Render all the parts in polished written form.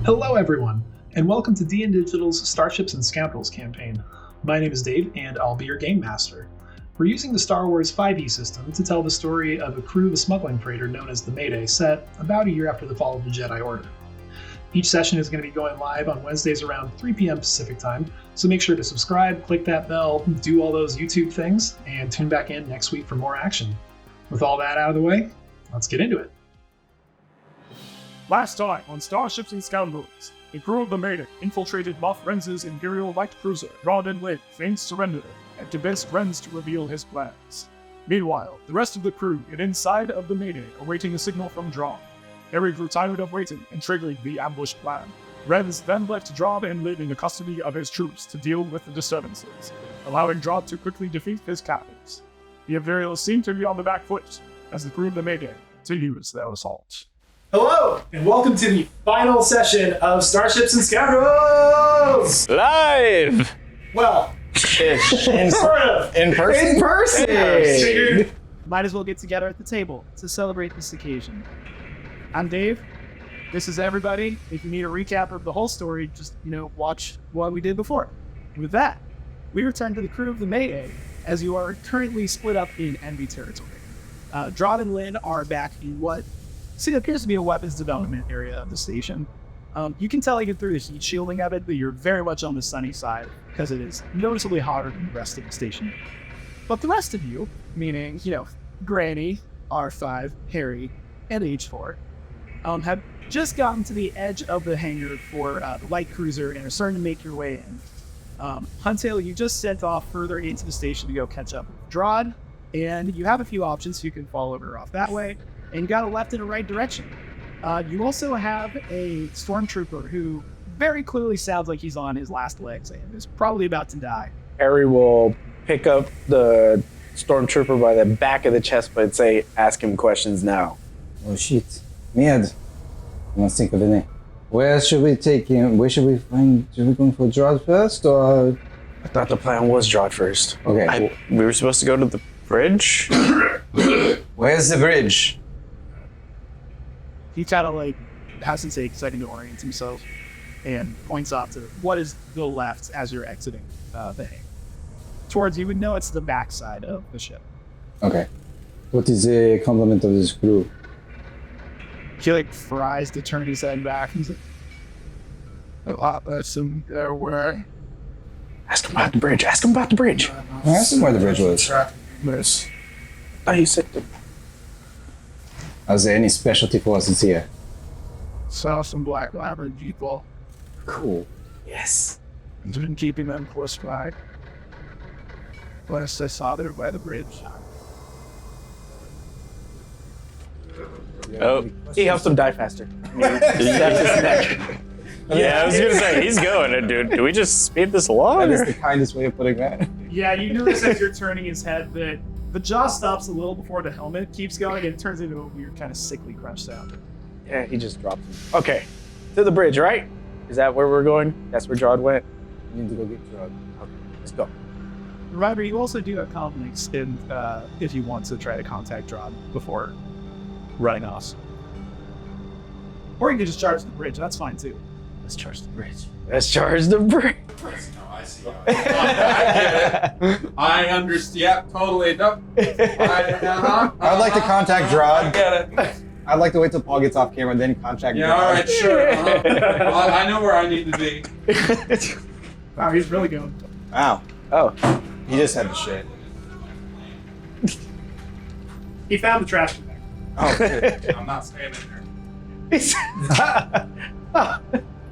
Hello everyone, and welcome to DN Digital's Starships and Scoundrels campaign. My name is Dave, and I'll be your game master. We're using the Star Wars 5e system to tell the story of a crew of a smuggling freighter known as the Mayday, set about a year after the fall of the Jedi Order. Each session is going to be going live on Wednesdays around 3 p.m. Pacific time, so make sure to subscribe, click that bell, do all those YouTube things, and tune back in next week for more action. With all that out of the way, let's get into it. Last time on Starships and Scoundrels, the crew of the Mayday infiltrated Moff Renz's Imperial Light Cruiser, Drawde Lin feigns surrender and convinced Renz to reveal his plans. Meanwhile, the rest of the crew get inside of the Mayday, awaiting a signal from Drawde. Harry grew tired of waiting and triggering the ambush plan. Renz then left Drawde and Lin in the custody of his troops to deal with the disturbances, allowing Drawde to quickly defeat his captors. The Imperials seem to be on the back foot as the crew of the Mayday continues their assault. Hello, and welcome to the final session of Starships and Scoundrels! Live! Well, sort of. In person? In person! Figured. Might as well get together at the table to celebrate this occasion. I'm Dave. This is everybody. If you need a recap of the whole story, just, watch what we did before. And with that, we return to the crew of the Mayday, as you are currently split up in enemy territory. Drawde and Lin are back in what appears to be a weapons development area of the station. You can tell even through the heat shielding of it that you're very much on the sunny side, because it is noticeably hotter than the rest of the station. But the rest of you, meaning, Granny, R5, Harry, and H4, have just gotten to the edge of the hangar for the light cruiser and are starting to make your way in. Huntail, you just sent off further into the station to go catch up with Drawde, and you have a few options. You can follow her off that way, and you got a left and a right direction. You also have a stormtrooper who very clearly sounds like he's on his last legs and is probably about to die. Harry will pick up the stormtrooper by the back of the chest and say, ask him questions now. Oh shit. Merde. I must think of a name. Where should we take him? Where should we find? Should we go for Drawde first or? I thought the plan was Drawde first. Okay. We were supposed to go to the bridge? Where's the bridge? He kind of has to take a second to orient himself and points off to what is the left as you're exiting the hangar. Towards you would know it's the backside of the ship. Okay. What is the complement of this crew? He fries to turn his head back. He's like, a lot less than there were. Ask him about the bridge. Ask him about the bridge. I asked him where the bridge was. Miss. Oh, you said the... Is there any specialty forces here? Saw some black labor people. Cool. Yes. Been keeping them close by. Last I saw there by the bridge. Oh, he helps him die faster. That's his neck. Yeah, I was gonna say, he's going, dude. Do we just speed this along? That is the kindest way of putting that. Yeah, you notice as you're turning his head that the jaw stops a little before the helmet keeps going and it turns into a weird kind of sickly crunch sound. Yeah, he just drops him. Okay, to the bridge, right? Is that where we're going? That's where Drawde went? We need to go get Drawde. Okay, let's go. Remember, you also do have conflicts in, if you want to try to contact Drawde before running off. Or you can just charge the bridge, that's fine too. Let's charge the bridge. Let's charge the bridge. No, I see. I get it. I understand. Yep, totally. Nope. I'd like to contact Drawde. I get it. I'd like to wait till Paul gets off camera and then contact Yeah, Drawde. all right, sure. I know where I need to be. Wow, he's really going. Wow. Oh. He just had the shit. He found the trash in there. Oh, good. I'm not staying in there.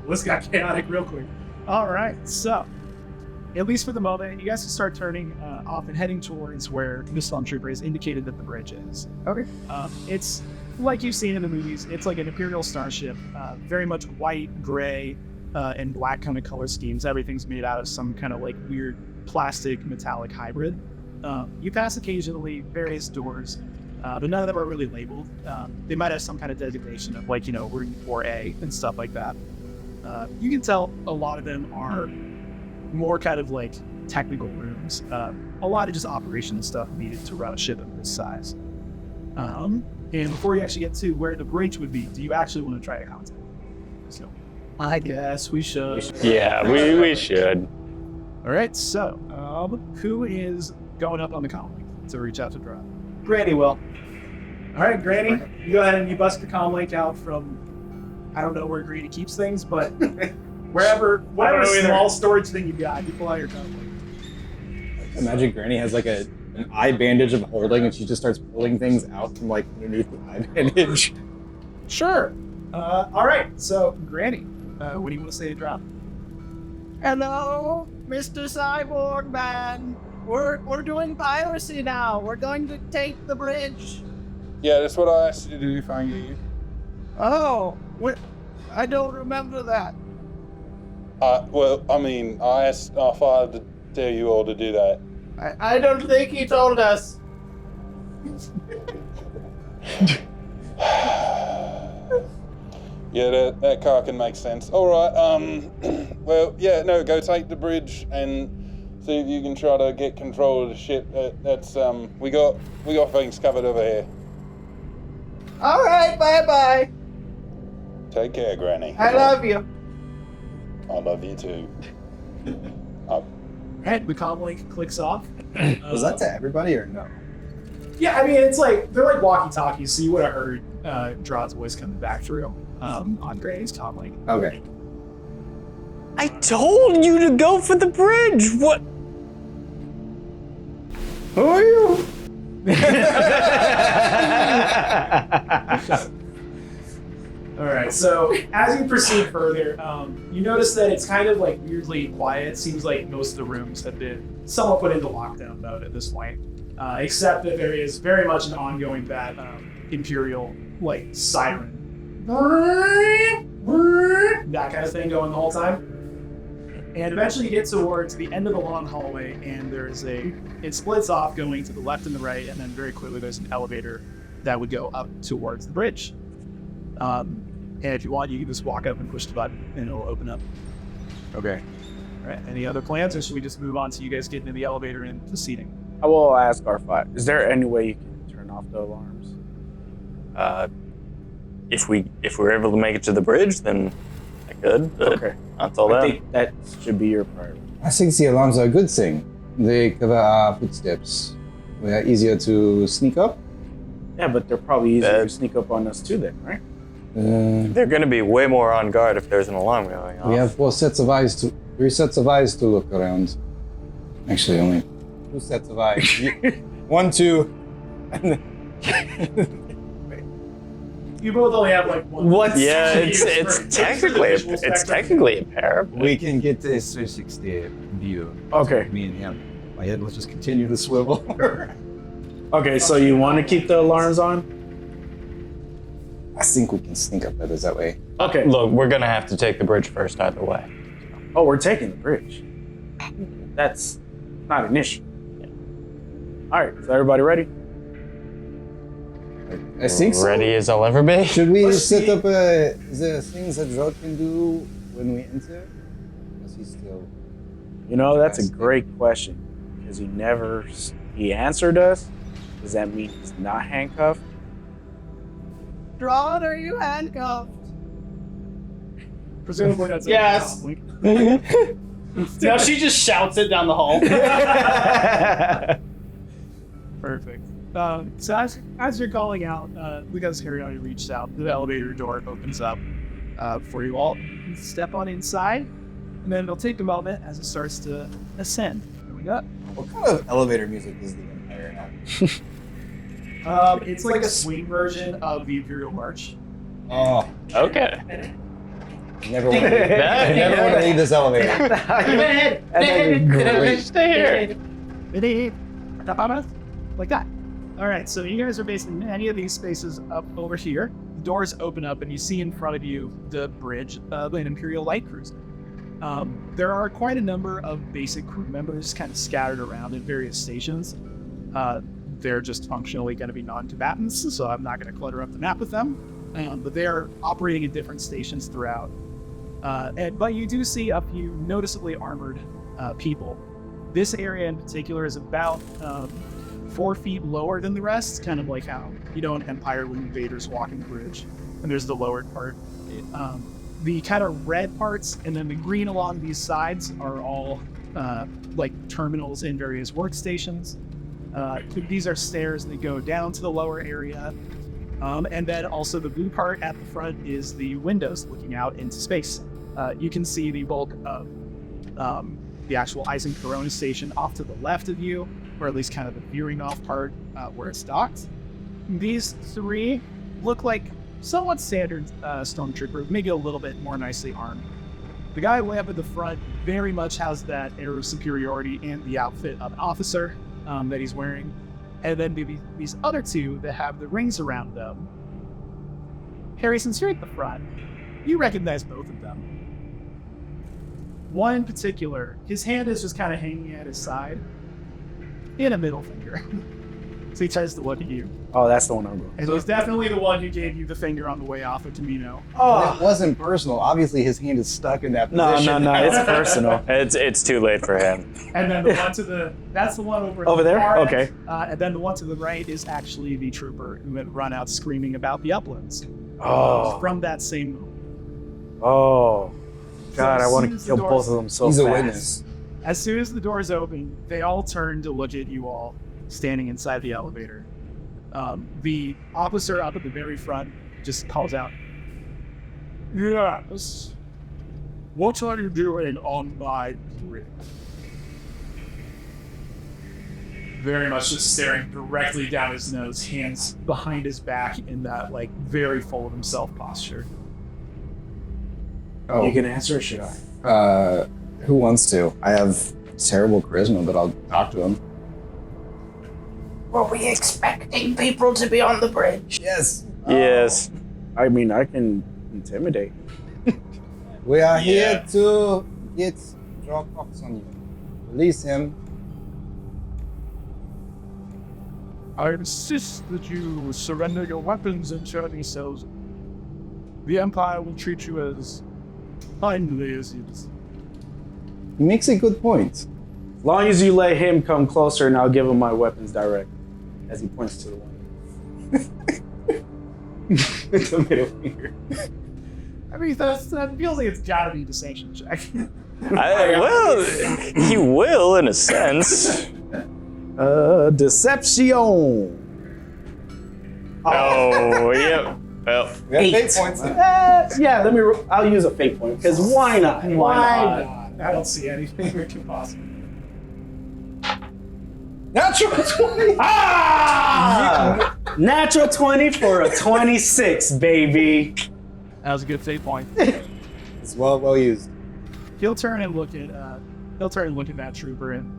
This got chaotic real quick. All right, so at least for the moment, you guys can start turning off and heading towards where the stormtrooper has indicated that the bridge is. Okay. It's like you've seen in the movies. It's like an Imperial starship, very much white, gray, and black kind of color schemes. Everything's made out of some kind of weird plastic metallic hybrid. You pass occasionally various doors but none of them are really labeled. They might have some kind of designation of like, room 4A and stuff like that. You can tell a lot of them are more kind of like technical rooms. A lot of just operational stuff needed to run a ship of this size. And before you actually get to where the bridge would be, do you actually want to try to contact them? So, I guess we should. Yeah, we should. All right, so who is going up on the comm link to reach out to Drawde? Granny will. All right, Granny, you go ahead and you bust the comm link out from, I don't know where Granny keeps things, but whatever small storage thing you got, you pull out your comm link. Imagine Granny has like an eye bandage of holding, and she just starts pulling things out from like underneath the eye bandage. Sure. All right, so Granny, what do you want to say to Drawde? Hello, Mr. Cyborg Man. We're doing piracy now. We're going to take the bridge. Yeah, that's what I asked you to do, thank you. Oh, what? I don't remember that. Well, I mean, I asked our father to tell you all to do that. I don't think he told us. Yeah, that car can make sense. All right, well, yeah, no, go take the bridge and see if you can try to get control of the ship. We got things covered over here. All right, bye-bye. Take care, Granny. I love you. I love you too. Right, the comm link clicks off. Was that to everybody or no? Yeah, I mean, it's like, they're like walkie-talkies, so you would have heard Drawde's voice coming back through on Granny's comm link. Okay. I told you to go for the bridge. What? Who are you? All right, so as you proceed further, you notice that it's kind of like weirdly quiet. It seems like most of the rooms have been somewhat put into lockdown mode at this point, except that there is very much an ongoing that Imperial like siren, that kind of thing going the whole time. And eventually you get towards the end of the long hallway, and it splits off going to the left and the right, and then very quickly there's an elevator that would go up towards the bridge. And if you want, you can just walk up and push the button, and it'll open up. Okay. All right, any other plans, or should we just move on to you guys getting in the elevator and proceeding? I will ask R5. Is there any way you can turn off the alarms? If we're able to make it to the bridge, then I could. But Okay. until I then, think that should be your priority. I think the alarms are a good thing. They cover our footsteps. We are easier to sneak up. Yeah, but they're probably easier to sneak up on us too then, right? they're going to be way more on guard if there's an alarm going off. We have 3 sets of eyes to look around. Actually, only 2 sets of eyes. 1, 2, and then You both only have like one. What? Yeah, it's technically a pair. But We can get this 360 view. Okay. Me and him. My head, let's just continue to swivel. Okay, so you want to keep the alarms on? I think we can sneak up better that way. Okay. Look, we're gonna have to take the bridge first either way. Oh, we're taking the bridge. That's not an issue. All right, is everybody ready? I think so. Ready as I'll ever be. Should we Let's set see. up the things that Drawde can do when we enter? Is he still? You know, that's a great question because he answered us. Does that mean he's not handcuffed? Drawde, are you handcuffed? Presumably that's Yes. Now she just shouts it down the hall. Perfect. So as you're calling out, because Harry already reached out, the elevator door opens up for you all. You step on inside, and then it'll take a moment as it starts to ascend. Going up. What kind of elevator music is the Empire have? It's like a swing version of the Imperial March. Oh, Okay. I never want to leave this elevator. Stay here. Like that. All right, so you guys are based in any of these spaces up over here. The doors open up, and you see in front of you the bridge of an Imperial light cruiser. There are quite a number of basic crew members kind of scattered around at various stations. they're just functionally going to be non-combatants, so I'm not going to clutter up the map with them. But they are operating at different stations throughout. But you do see a few noticeably armored people. This area in particular is about 4 feet lower than the rest, kind of like how you know in Empire when invaders walking the bridge, and there's the lowered part. The kind of red parts and then the green along these sides are all like terminals in various workstations. These are stairs that go down to the lower area. And then also the blue part at the front is the windows looking out into space. You can see the bulk of the actual Eisen Corona station off to the left of you, or at least kind of the veering off part where it's docked. These 3 look like somewhat standard stormtrooper, maybe a little bit more nicely armed. The guy way up at the front very much has that air of superiority and the outfit of an officer that he's wearing. And then maybe these other 2 that have the rings around them. Harry, since you're at the front, you recognize both of them. One in particular, his hand is just kind of hanging at his side in a middle finger. So he tries to look at you. Oh, that's the one I'm going. And he's definitely the one who gave you the finger on the way off of Tamino. It wasn't personal. Obviously, his hand is stuck in that position. No, it's personal. It's too late for him. And then the one to the, that's the one over there? far end. Okay. And then the one to the right is actually the trooper who had run out screaming about the uplands. Oh. From that same moment. Oh. God, So I want to as soon as kill the doors- both of them so He's fast. a witness. As soon as the doors open, they all turn to look at you all standing inside the elevator. The officer up at the very front just calls out, Yes. What are you doing on my bridge? very much just staring directly down his nose, hands behind his back in that like very full of himself posture. Oh, You can answer, or should I? who wants to? I have terrible charisma, but I'll talk to him. Were we expecting people to be on the bridge? Yes. Yes. I mean, I can intimidate. We are here to get Drawde on you. Release him. I insist that you surrender your weapons and turn yourselves in. The Empire will treat you as kindly as it is. He makes a good point. As long as you let him come closer, and I'll give him my weapons direct. As he points to the one. The middle finger. I mean, that feels like it's gotta be a deception check. Well, he will in a sense. Deception. Oh, yeah. Well, We have 8 8 points. Yeah, I'll use a fate point, because why not? Why not? I don't see anything we can possibly. Natural 20! Ah! Natural 20 for a 26, baby. That was a good fate point. It's well used. He'll turn and look at that trooper and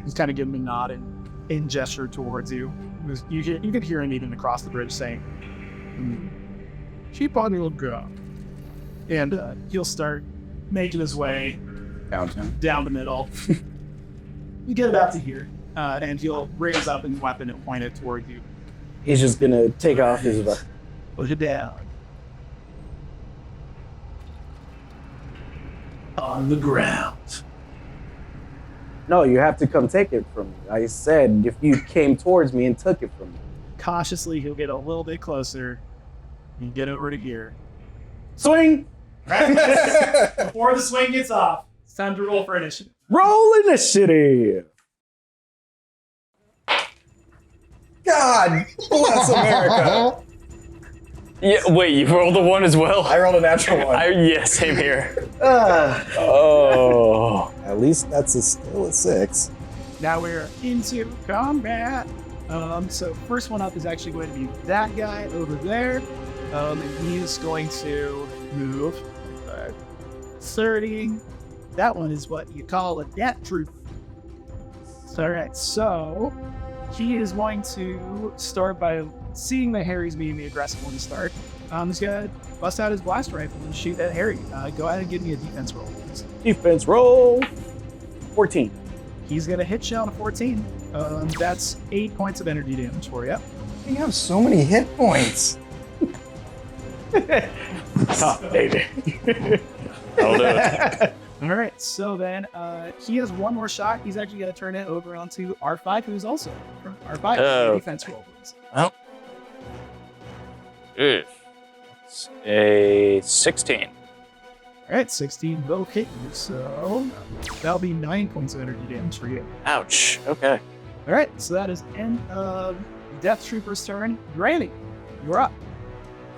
just kind of give him a nod and gesture towards you. You could hear him even across the bridge saying, Keep on your guard. and he'll start making his way Downtown. down the middle. You get about to here, and he'll raise up his weapon and point it toward you. He's just gonna take off his weapon. Push it down. On the ground. No, you have to come take it from me. I said if you came towards me and took it from me. Cautiously, he'll get a little bit closer and get over to here. Swing! Before the swing gets off, it's time to roll for initiative. Roll initiative! God bless America. yeah. Wait, you rolled a 1 as well? I rolled a natural 1. Yeah, same here. Oh. At least that's still a 6. Now we're into combat. So first one up is actually going to be that guy over there. And he's going to move 30. That one is what you call a death troop. All right, so he is going to start by seeing that Harry's being the aggressive one to start. He's gonna bust out his blaster rifle and shoot at Harry. Go ahead and give me a defense roll, please. Defense roll. 14. He's gonna hit you on a 14. That's 8 points of energy damage for you. You have so many hit points. Oh, baby. I'll do it. All right, so then he has one more shot. He's actually going to turn it over onto R5, who's also from R5. Oh. Defense roll, please. Well. It's a 16. All right, 16 will hit you, so that'll be 9 points of energy damage for you. Ouch. Okay. All right, so that is end of Death Trooper's turn. Granny, you're up.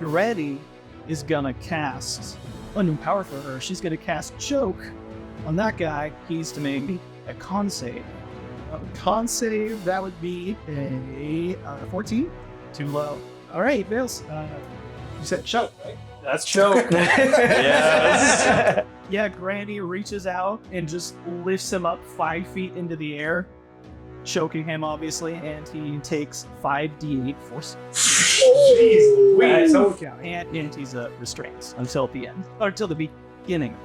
Granny is gonna cast a new power for her. She's gonna cast Choke on that guy. He's to make a con save. Con save, that would be a 14. Too low. All right, Vales, you said Choke, right? That's choke. Yes. Yeah, Granny reaches out and just lifts him up 5 feet into the air, choking him, obviously, and he takes 5d8 force. Jeez Louise. And he's restrained until the end, or until the beginning.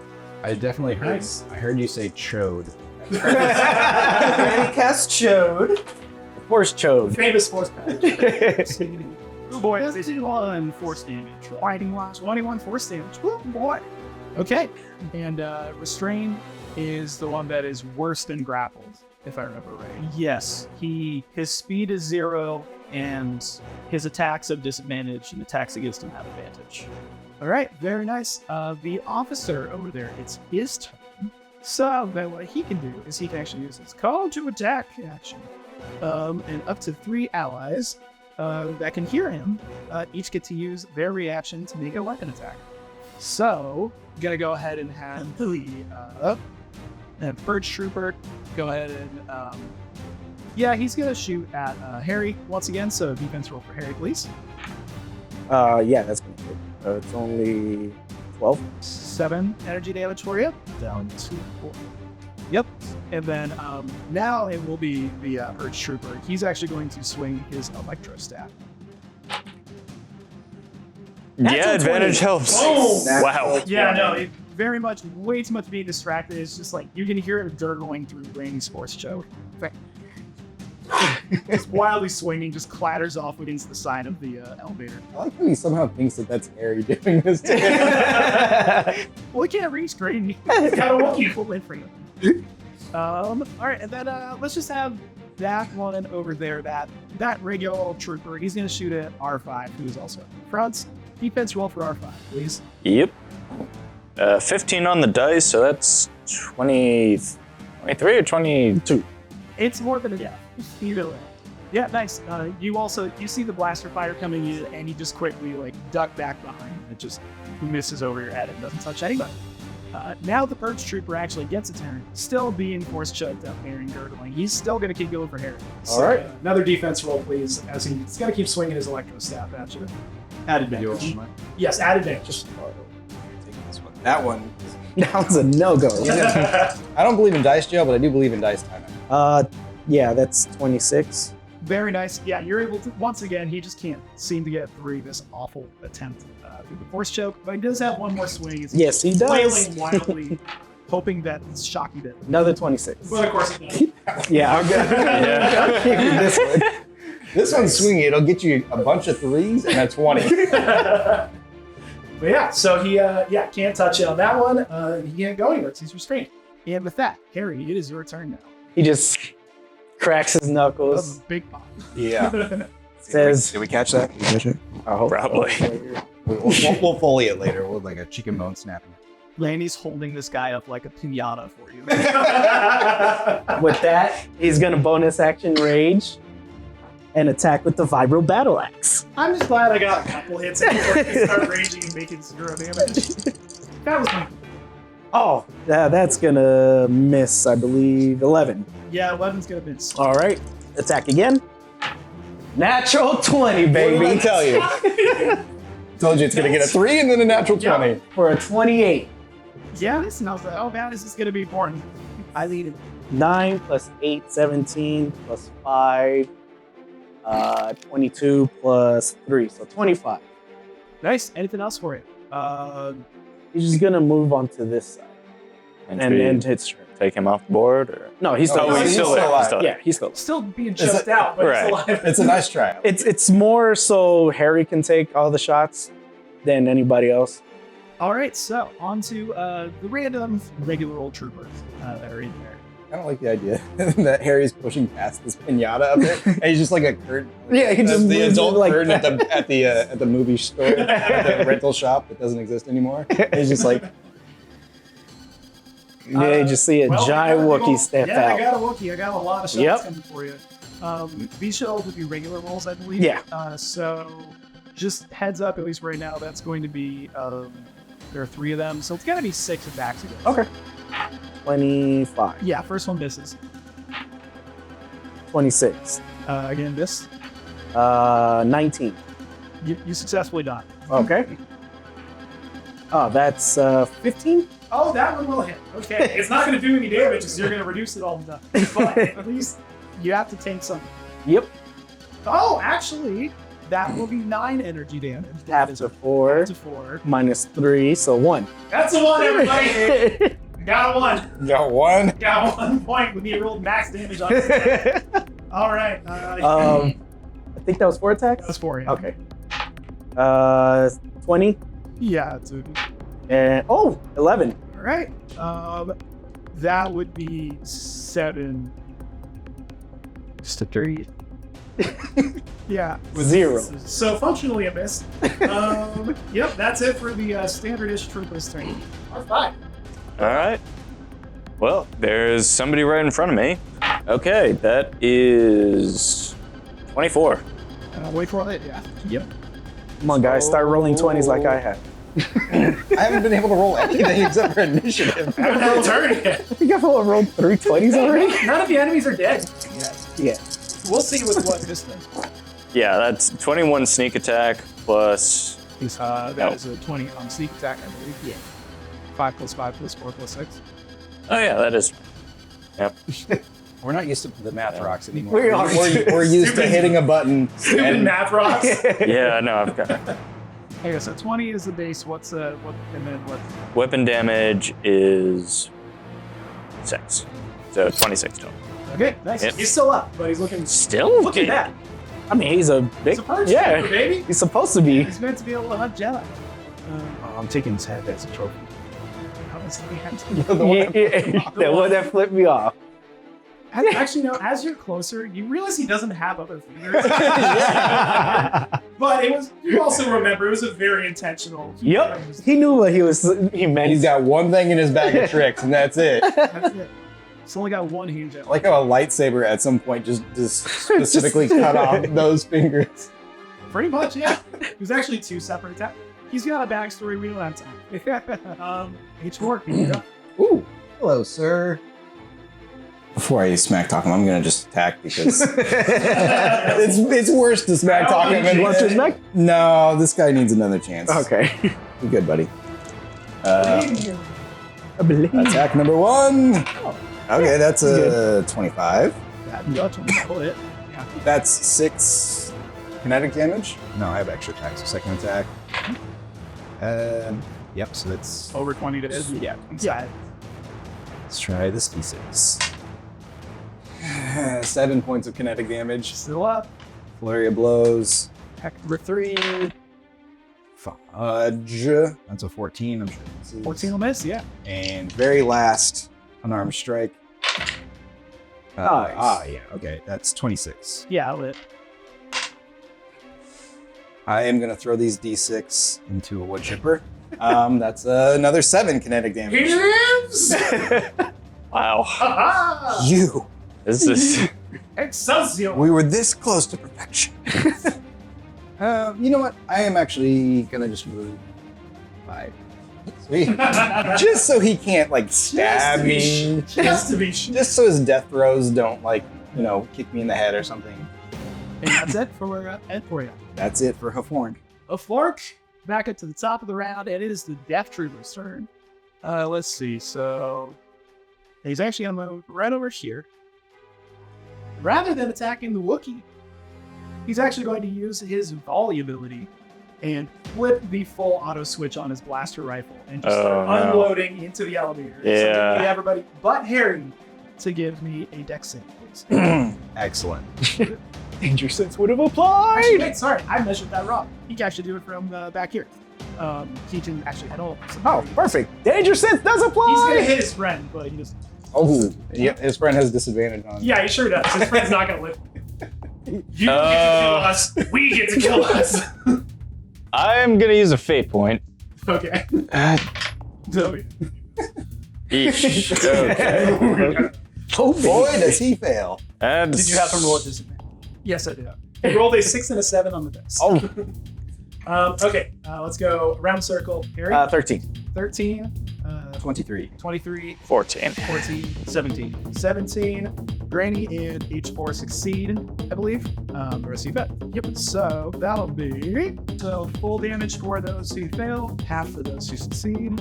I definitely heard. I heard you say chode. Granny cast Chode. Force Chode. Famous force patch. Oh boy, this is 1 force damage. 21 force damage. Oh boy. Okay, and restrain is the one that is worse than grappled, if I remember right. Yes, his speed is 0, and his attacks have disadvantage, and attacks against him have advantage. All right, very nice. The officer over there, it's his turn. So then what he can do is he can actually use his call to attack action, and up to 3 allies that can hear him each get to use their reaction to make a weapon attack. So, I'm gonna go ahead and have the Purge Trooper go ahead and he's gonna shoot at Harry once again. So defense roll for Harry, please. Yeah, that's gonna hit. It's only 12. 7 energy damage for you. Down to 4. Yep. And then now it will be the Purge Trooper. He's actually going to swing his Electro Staff. Yeah, advantage helps. Boom. Wow. Yeah, no, very much, way too much being distracted. It's just like, you can hear it gurgling through Granny's force choke. Just wildly swinging, just clatters off against the side of the elevator. I like how he somehow thinks that that's Harry doing this to him. Well, we can't reach Granny. It's got a Wookiee full in for you. All right, and then let's just have that one over there, that regular old trooper. He's going to shoot at R5, who is also front. Defense roll for R5, please. Yep. 15 on the dice, so that's 23 or 22. It's more than enough. Either way. Yeah, nice. You see the blaster fire coming in, and you just quickly duck back behind. It just misses over your head and doesn't touch anybody. Now the Purge Trooper actually gets a turn, still being force choked up here and gurgling. He's still going to keep going for Harry. All right, another defense roll, please, as he's going to keep swinging his Electro Staff at you. Add advantage. Yes, add advantage. That one. That was a no-go. I don't believe in dice jail, but I do believe in dice timeout. Yeah, that's 26. Very nice. Yeah, you're able to, once again, he just can't seem to get through this awful attempt through the force choke, but he does have one more swing. Yes, he does. Flailing wildly, hoping that it's shocking it. Another 26. Well, of course it does. Yeah, I'm good. I'll give you this one. This one's swinging. It'll get you a bunch of 3s and a 20. But yeah, so he can't touch it on that one. He can't go anywhere. He's restrained. And with that, Harry, it is your turn now. He just cracks his That was knuckles. a big pop. Yeah. Says, Did we catch that? Did we catch it? I hope Probably. We'll foley it later. We'll like a chicken bone snapping. Lanny's holding this guy up like a pinata for you. With that, he's gonna bonus action rage and attack with the Vibro Battle Axe. I'm just glad I got a couple hits before he started raging and making 0 damage. That was my... Oh, that's gonna miss, I believe. 11. Yeah, 11's gonna miss. All right, attack again. Natural 20, baby. What did I tell you? Told you it's going to get a 3 and then a natural 20. For a 28. Yeah, this smells like, oh man, this is gonna be important. I lead it. 9 plus 8, 17 plus 5, 22 plus 3, so 25. Nice. Anything else for it? He's just gonna move on to this side and end his turn. take him off the board? Or? No, he's still, Oh, he's still there. alive. He's still there. Yeah, he's still. Still being choked out, but Right. he's alive. It's a nice try. It's more so Harry can take all the shots than anybody else. All right, so on to the random regular old troopers that are in there. I don't like the idea that Harry's pushing past this pinata up there, and he's just like a curtain. Yeah, he just the moves adult it like curtain that. at the movie store, at the rental shop that doesn't exist anymore. And he's just like, Yeah, you just see a giant Wookiee step yeah, I out. got a Wookiee. I got a lot of shots Yep. coming for you. These shells would be regular rolls, I believe. Yeah. So just heads up, at least right now, that's going to be, there are 3 of them. So it's going to be 6 attacks again. Okay. 25. Yeah, first one misses. 26. Again, this. 19. You successfully done. Okay. Oh, that's 15? Oh, that one will hit. Okay. It's not going to do any damage because you're going to reduce it all the time. But at least you have to take some. Yep. Oh, actually, that will be 9 energy damage. Half to 4. To 4. Minus 3, so 1. That's a 1, everybody. Got a 1. got one. Got 1 point when you rolled max damage on it. All right. I think that was 4 attacks? That's 4, yeah. Okay. 20. Yeah, it's a, And 11. all right. That would be 7. Just a 3. Yeah. 0. So functionally a miss. Yep, that's it for the standard-ish troopers turn. R5. All right. Well, there's somebody right in front of me. Okay, that is 24. Wait for it, yeah. Yep. Come on, guys, start rolling 20s like I have. I haven't been able to roll anything except for initiative. I haven't rolled turn yet. I think I've rolled 3 20s already. None of the enemies are dead. Yeah. We'll see with what this does. Yeah, that's 21 sneak attack plus. That is a 20 on sneak attack, I believe. Yeah. 5 plus 5 plus 4 plus 6. Oh yeah, that is. Yep. We're not used to the math rocks anymore. We are. We're used to hitting a button. Stupid math rocks. Yeah, no, I've got. Okay, so 20 is the base. What's and then what? Weapon damage is 6, so 26 total. Okay, nice. Yep. He's still up, but he's looking. Still? Look at that. I mean, he's a big. He's a purge yeah, trooper, baby. he's supposed to be. He's meant to be able to hunt Jedi. I'm taking his head as a trophy. How is he The one that flipped me off. Actually, no. As you're closer, you realize he doesn't have other fingers. But it was. You also remember it was a very intentional. Yep. He knew what he meant. He's got one thing in his bag of tricks, and that's it. That's it. It's only got one huge. I like how a lightsaber at some point just specifically cut off those fingers. Pretty much, yeah. It was actually 2 separate attacks. He's got a backstory we don't have time. H4. Ooh, hello, sir. Before I smack talk him, I'm gonna just attack because it's worse to smack talk him. You want to smack? No, this guy needs another chance. Okay. You good, buddy? I believe. Attack number 1. Okay, that's a 25. Yeah. That's 6 kinetic damage. No, I have extra attacks. So second attack. Yep, so that's. Over 20 to hit. Yeah. Let's try this d6. 7 points of kinetic damage. Still up. Flurry of blows. Attack number 3. Fudge. That's a 14, I'm sure. 14 will miss, yeah. And very last, unarmed strike. Yeah, okay, that's 26. Yeah, I'll hit. I am gonna throw these d6 into a wood chipper. That's another 7 kinetic damage. He lives! Wow. You. This is. Excelsior! We were this close to perfection. You know what? I am actually gonna just move 5. Sweet. Just so he can't like stab me. Just to be sure. Just so his death throws don't like, kick me in the head or something. And that's it for you. That's it for Haforn. A fork. Back up to the top of the round, and it is the Death Trooper's turn. Let's see. So he's actually on the right over here. Rather than attacking the Wookiee, he's actually going to use his volley ability and flip the full auto switch on his blaster rifle and just start unloading into the elevator. So Yeah. need everybody but Harry to give me a dex save, please. Excellent. Danger sense would have applied. Actually, wait, sorry, I measured that wrong. He can actually do it from back here. He can actually head over. Oh, perfect. Danger sense does apply. He's gonna hit his friend, but he just. Oh, yeah, his friend has disadvantage on. Yeah, he sure does. His friend's not gonna live. You get to kill us. We get to kill us. I'm gonna use a fate point. Okay. So, Eesh. Okay. Oh boy, does he fail. And Did you have to roll at disadvantage? yes, I did. He rolled a 6 and a 7 on the dice. Oh. Okay, let's go round circle. Harry, 13. 13, 23. 23, 14. 14, 17. 17. Granny and H4 succeed, I believe. The rest of you bet. Yep. So that'll be full damage for those who fail, half for those who succeed.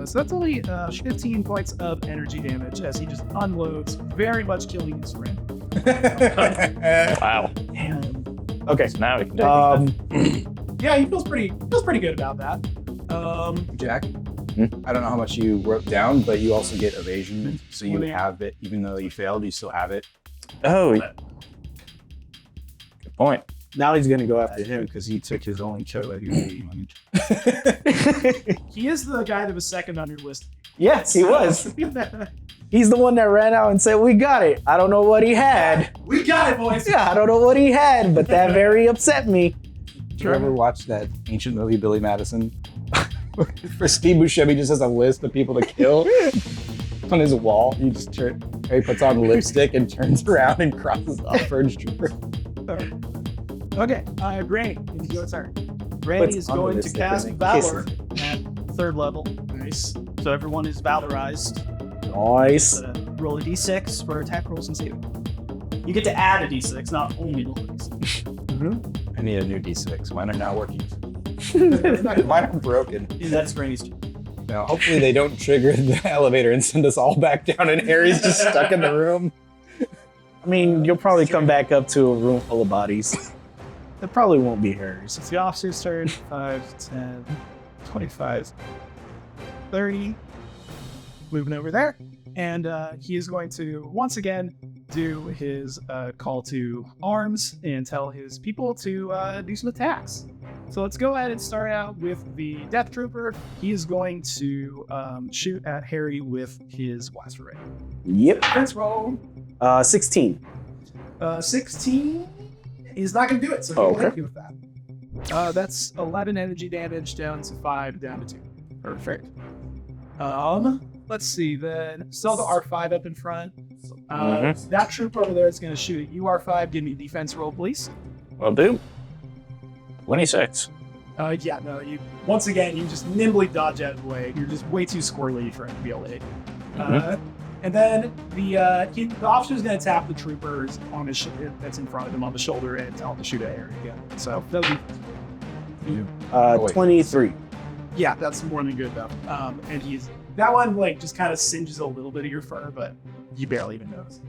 So that's only 15 points of energy damage as he just unloads, very much killing his friend. Wow. Okay. So now we can take Yeah, he feels pretty good about that. Jack, I don't know how much you wrote down, but you also get evasion, so you have it. Even though you failed, you still have it. Oh. Good point. Now he's gonna go after him because he took his only kill that he made. He is the guy that was second on your list. Yes, he was. He's the one that ran out and said, "We got it." I don't know what he had. We got it, boys. Yeah, I don't know what he had, but that very upset me. Did you ever watch that ancient movie, Billy Madison? For Steve Buscemi just has a list of people to kill on his wall. He just he puts on lipstick and turns around and crosses off Verge Trooper. Okay, Granny, it's your turn. Granny is going to cast Valor at 3rd level. Nice. So everyone is valorized. Nice. Roll a d6 for attack rolls and saving. You get to add a d6, not only roll a d6. I need a new D6. Mine are not working. Mine are broken. Yeah, that's Granny's turn. Now, hopefully they don't trigger the elevator and send us all back down and Harry's just stuck in the room. I mean, you'll probably come back up to a room full of bodies. That probably won't be Harry's. It's the officer's turn. 5, 10, 25, 30. Moving over there. And he is going to, once again, do his call to arms and tell his people to do some attacks. So let's go ahead and start out with the Death Trooper. He is going to shoot at Harry with his blaster ray. Yep. Let's roll. 16. 16 is not going to do it, so he'll hit you with that. That's 11 energy damage down to 5, down to 2. Perfect. Let's see then. Still the R5 up in front. That trooper over there is going to shoot at you, R5. Give me a defense roll, please. Will do. 26. Yeah, no, you once again, you just nimbly dodge out of the way. You're just way too squirrely for him to be able to hit. And then the officer's going to tap the troopers on his that's in front of him on the shoulder and tell him to shoot at Harry again. So that'll be 23. Yeah, that's more than good though. And that one like just kind of singes a little bit of your fur, but you barely even notice.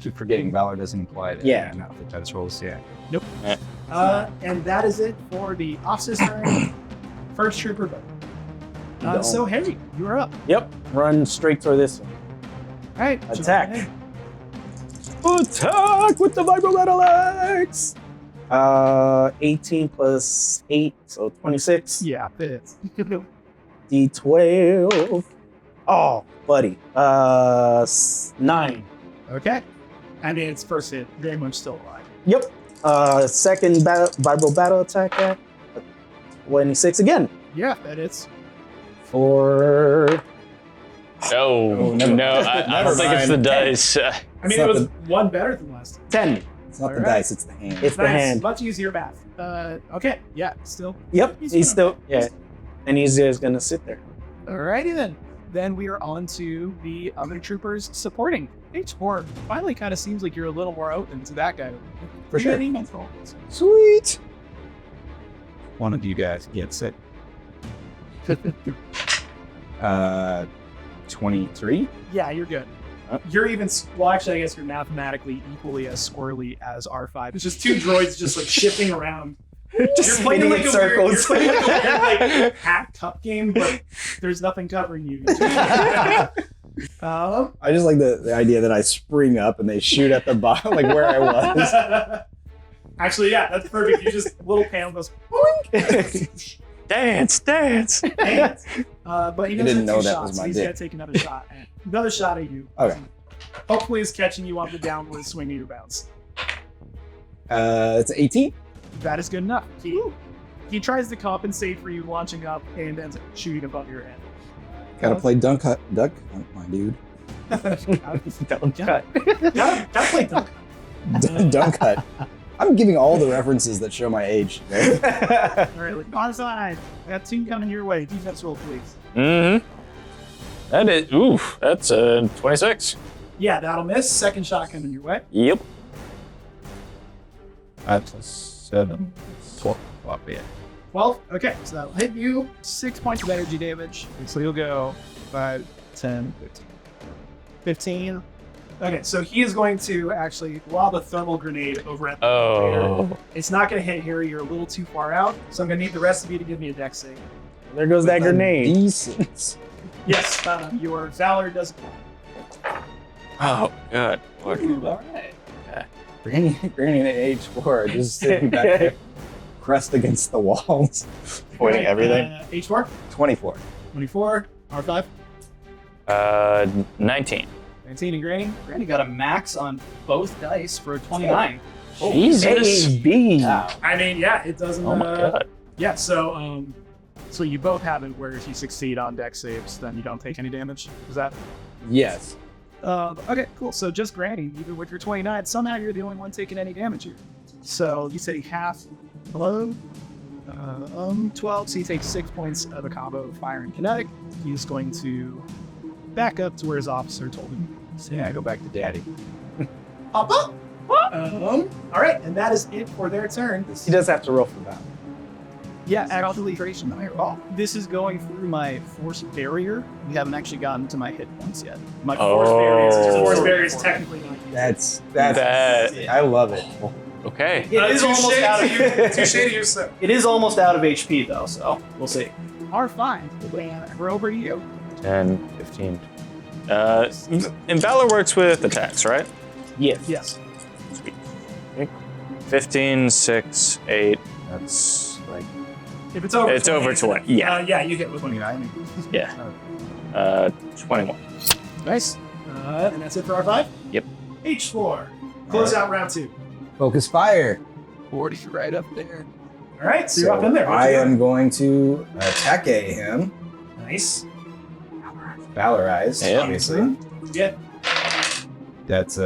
Keep forgetting Valor doesn't imply that. Yeah. Not the dice rolls, yeah. Nope. And that is it for the officer's turn. First trooper. So Harry, you're up. Yep. Run straight for this one. All right. Attack. Attack with the Vibro Metal Axe. 18 plus 8, so 26. Yeah, fits. D12. Oh, buddy. 9. Okay. I mean, it's first hit. Very much still alive. Yep. Second Vibro Battle Attack at 26 again. Yeah, that is. For... Oh, no, I don't think it's the dice. I mean, it was one better than last time. 10. It's not the Alright. dice, it's the hand. It's the Nice. hand. Much easier math. Okay. Yeah, still. Yep. He's still... Yeah. And he's just going to sit there. Alrighty then. Then we are on to the other troopers supporting. H4 finally kind of seems like you're a little more open to that guy. For sure. Control. Sweet. One of you guys gets it. 23. Yeah, you're good. You're even, well, actually, I guess you're mathematically equally as squirrely as R5. It's just two droids just like shifting around You're playing like circles. You're playing like a weird, like hat cup game, but there's nothing covering you. I just like the idea that I spring up and they shoot at the bottom, like where I was. Actually, yeah, that's perfect. You just little panel goes boink. Dance. Dance. But he does didn't have know 2 that shots, was so my he's dick. got to take another shot at you. Okay. Hopefully, he's catching you on the downward swing of your bounce. It's 18. That is good enough. He tries to compensate for you launching up and ends up shooting above your head. Gotta play duck hunt, my dude. Don't cut. Gotta play dunk. Dunk hut. I'm giving all the references that show my age. Right? All right, on side. I got 2 coming your way. Defense roll, please. That is, oof, that's a 26. Yeah, that'll miss. Second shot coming your way. Yep. 5 plus 7. 12. Well, yeah. 12. Okay, so that'll hit you. 6 points of energy damage. So you'll go 5, 10, 15. 15. Okay, so he is going to actually lob a thermal grenade over at the Oh. player. It's not going to hit Harry. You're a little too far out. So I'm going to need the rest of you to give me a dex save. There goes that grenade. Decent. Yes, your Valor does. Oh, God. What? All right. Granny at age 4, just sitting back there, crust against the walls. Pointing everything. H4, 24. 24, R5, 19. 19, and Granny. Granny got a max on both dice for a 29. Jesus. AB. I mean, yeah, it doesn't. Oh, my God. Yeah, so you both have it where if you succeed on dex saves, then you don't take any damage. Is that? Yes. Okay, cool. So just Granny, even with your 29, somehow you're the only one taking any damage here. So you take half. Hello? 12, so you take 6 points of a combo of fire and kinetic. He's going to back up to where his officer told him. So yeah, I go back to daddy. Papa? All right, and that is it for their turn. He does have to roll for that. Yeah, actually, this is going through my force barrier. We haven't actually gotten to my hit points yet. My force barrier is technically not used. That's That- I love it. Okay. It is almost out of It It is almost out of HP though, so we'll see. R5. We're over you. 10, 15. And Valor works with attacks, right? Yes. Yes. Sweet. Okay. 15, 6, 8. That's like, If it's over, It's over 20, yeah. Yeah, you hit with 29. yeah. 21. Nice. And that's it for R5? Yep. H4. Close out round 2. Focus fire. 40 right up there. All right, so you're up in there. I am going to attack him. Nice. Valorize, Yeah. obviously. Yeah. That's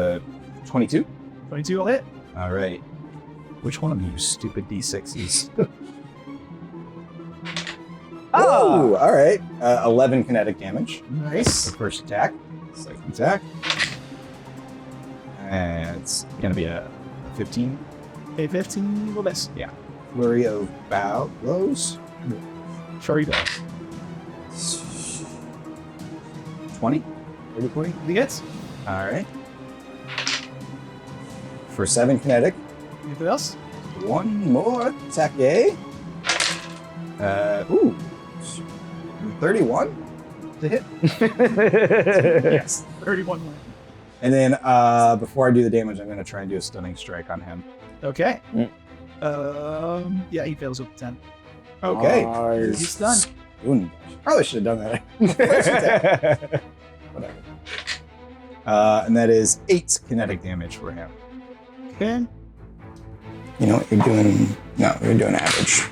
22. 22 will hit. All right. Which one of you stupid D6s? Oh, all right. 11 kinetic damage. Nice. The first attack. Second attack. And it's going to be a 15. Okay, 15 will miss. Flurry of blows. Sure he does. 20. 20. He hits. All right. For 7 kinetic. Anything else? One more attack. Ooh. 31 to hit. Yes. 31 more. And then before I do the damage, I'm going to try and do a stunning strike on him. Okay. Yeah, he fails with 10. Okay. He's done. Probably should have done that. Whatever. And that is 8 kinetic damage for him. Okay. You know what you're doing? No, you're doing average.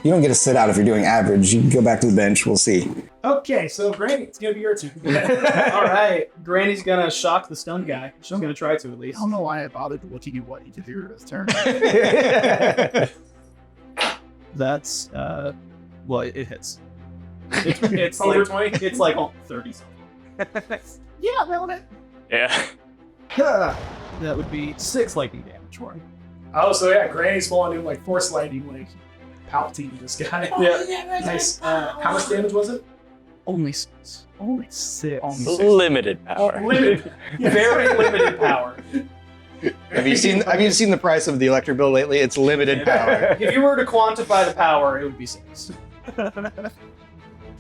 You don't get to sit out if you're doing average. You can go back to the bench. We'll see. Okay, so Granny, it's gonna be your turn. All right, Granny's gonna shock the stun guy. She's gonna try to at I least. don't know why I bothered looking at what he did here his turn. That's well, it hits. It's like, over 20. It's like 30 something. Yeah, that one. Yeah. That would be 6 lightning damage for him. Oh, so yeah, Granny's full on doing like force lightning, like Palpatine this guy. Yeah. Nice. How much damage was it? Only 6. Only 6. Limited power. Limited. Very limited power. Have you seen the price of the electric bill lately? It's limited power. If you were to quantify the power, it would be 6.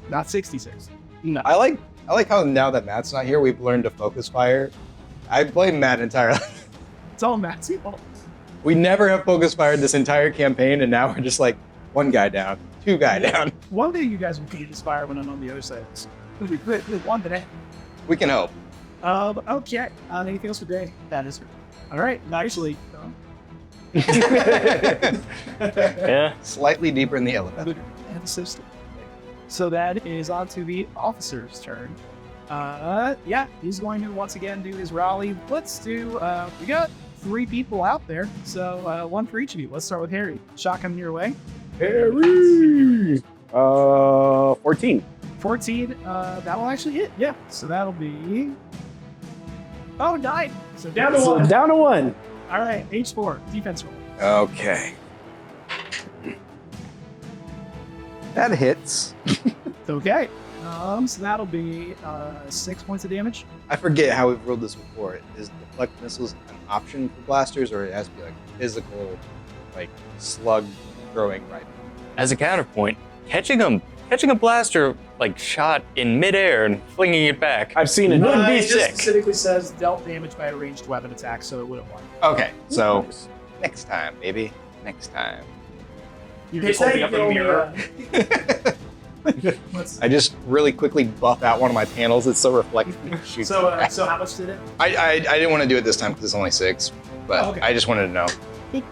Not 66. No. I like how now that Matt's not here, we've learned to focus fire. I blame Matt entirely. It's all Matt's fault. We never have focus fired this entire campaign, and now we're just like 1 guy down, 2 guy down. One day you guys will be this fire when I'm on the other side. It'll be good. One day. We can hope. Okay. Anything else for Day? That is. All right. Nicely. Yeah. Slightly deeper in the element. And system. So that is on to the officer's turn. Yeah, he's going to once again do his rally. Let's do. We got 3 people out there, so 1 for each of you. Let's start with Harry. Shotgun your way. Harry. 14. 14. That'll actually hit. Yeah. So that'll be. Oh, 9. So down to 1. Down to 1. All right. H4. Defense roll. Okay. That hits. Okay. So that'll be 6 points of damage. I forget how we've rolled this before. Is deflect missiles an option for blasters, or it has to be like physical, like slug throwing rifle? As a counterpoint, catching a blaster like shot in midair and flinging it back. I've seen it. Would be It just sick. specifically says dealt damage by a ranged weapon attack, so it wouldn't work. Okay, so next time, baby. Next time. You're just holding up a mirror. I just really quickly buff out one of my panels. It's so reflective. So how much did it? I didn't want to do it this time because it's only 6, but Oh, okay. I just wanted to know.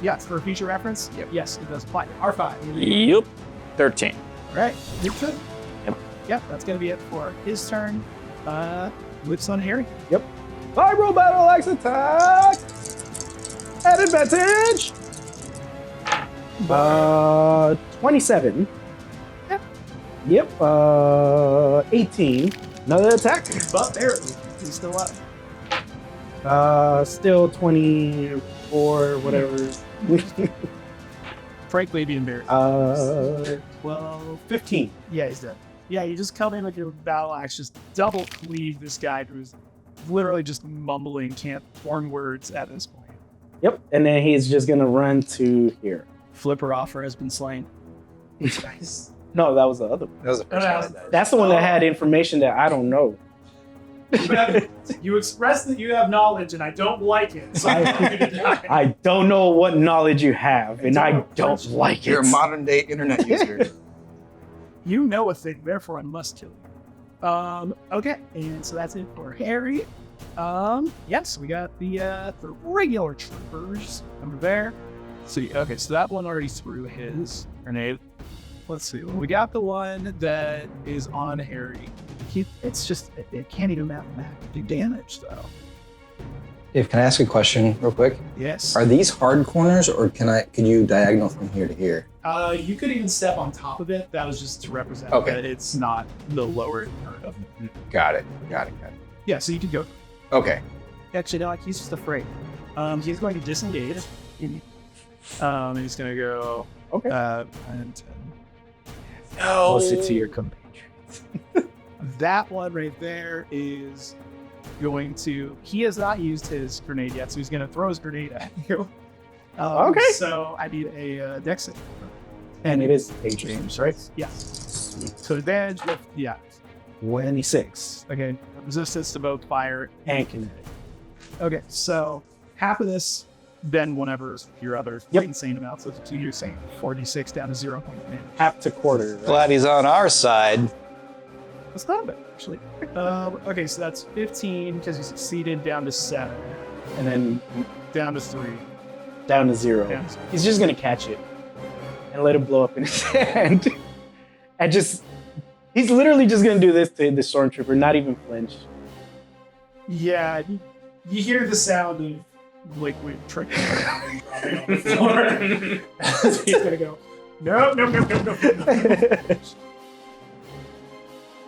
Yeah, for future reference. Yep. Yes, it does apply. R5. Yep. 13. All right. Good. Yep. Yep, that's gonna be it for his turn. Whips on Harry. Viral battle axe attack. At advantage. 27. Yep. 18. Another attack. But barely. He's still up. Still 24, whatever. Frank may be embarrassed. 12, 15. Yeah, he's dead. Yeah, you just come in with your battle axe, just double cleave this guy who's literally just mumbling, can't form words at this point. Yep. And then he's just gonna run to here. Flipper offer has been slain. No, that was the other one. That was the first one I died. That's the one that had information that I don't know. You express that you have knowledge, and I don't like it. So I don't know what knowledge you have, and I don't like You're a it. modern day internet user. You know a thing, therefore I must kill you. Okay, and so that's it for Harry. Yes, we got the regular troopers over there. So okay, so that one already threw his grenade. Let's see. We got the one that is on Harry. It's just it can't even mathematically do damage though. Dave, can I ask a question real quick? Yes. Are these hard corners, or could you diagonal from here to here? You could even step on top of it. That was just to represent Okay. that it's not the lower part of it. Got it. Yeah, so you could go. Okay. Actually, no, he's just afraid. He's going to disengage. He's going to go. Okay. And Closer to your compatriots. that one right there is going to. He has not used his grenade yet, so he's going to throw his grenade at you. Okay. So I need a dex save. And it is James, right? Yeah. So advantage with 26. Okay. Resistance to both fire. And kinetic. Okay, so half of this, then whatever your other insane amounts of 2, you're saying 46 down to 0 point damage. Half to quarter. Right? Glad he's on our side. That's not bad, actually. Okay, so that's 15 because you succeeded, down to 7, And then down to 3. down to 0. Down to 0. He's just gonna catch it and let it blow up in his hand. And just, he's literally just gonna do this to the stormtrooper, not even flinch. Yeah, you hear the sound of liquid trickling down on the floor. So he's gonna go, no.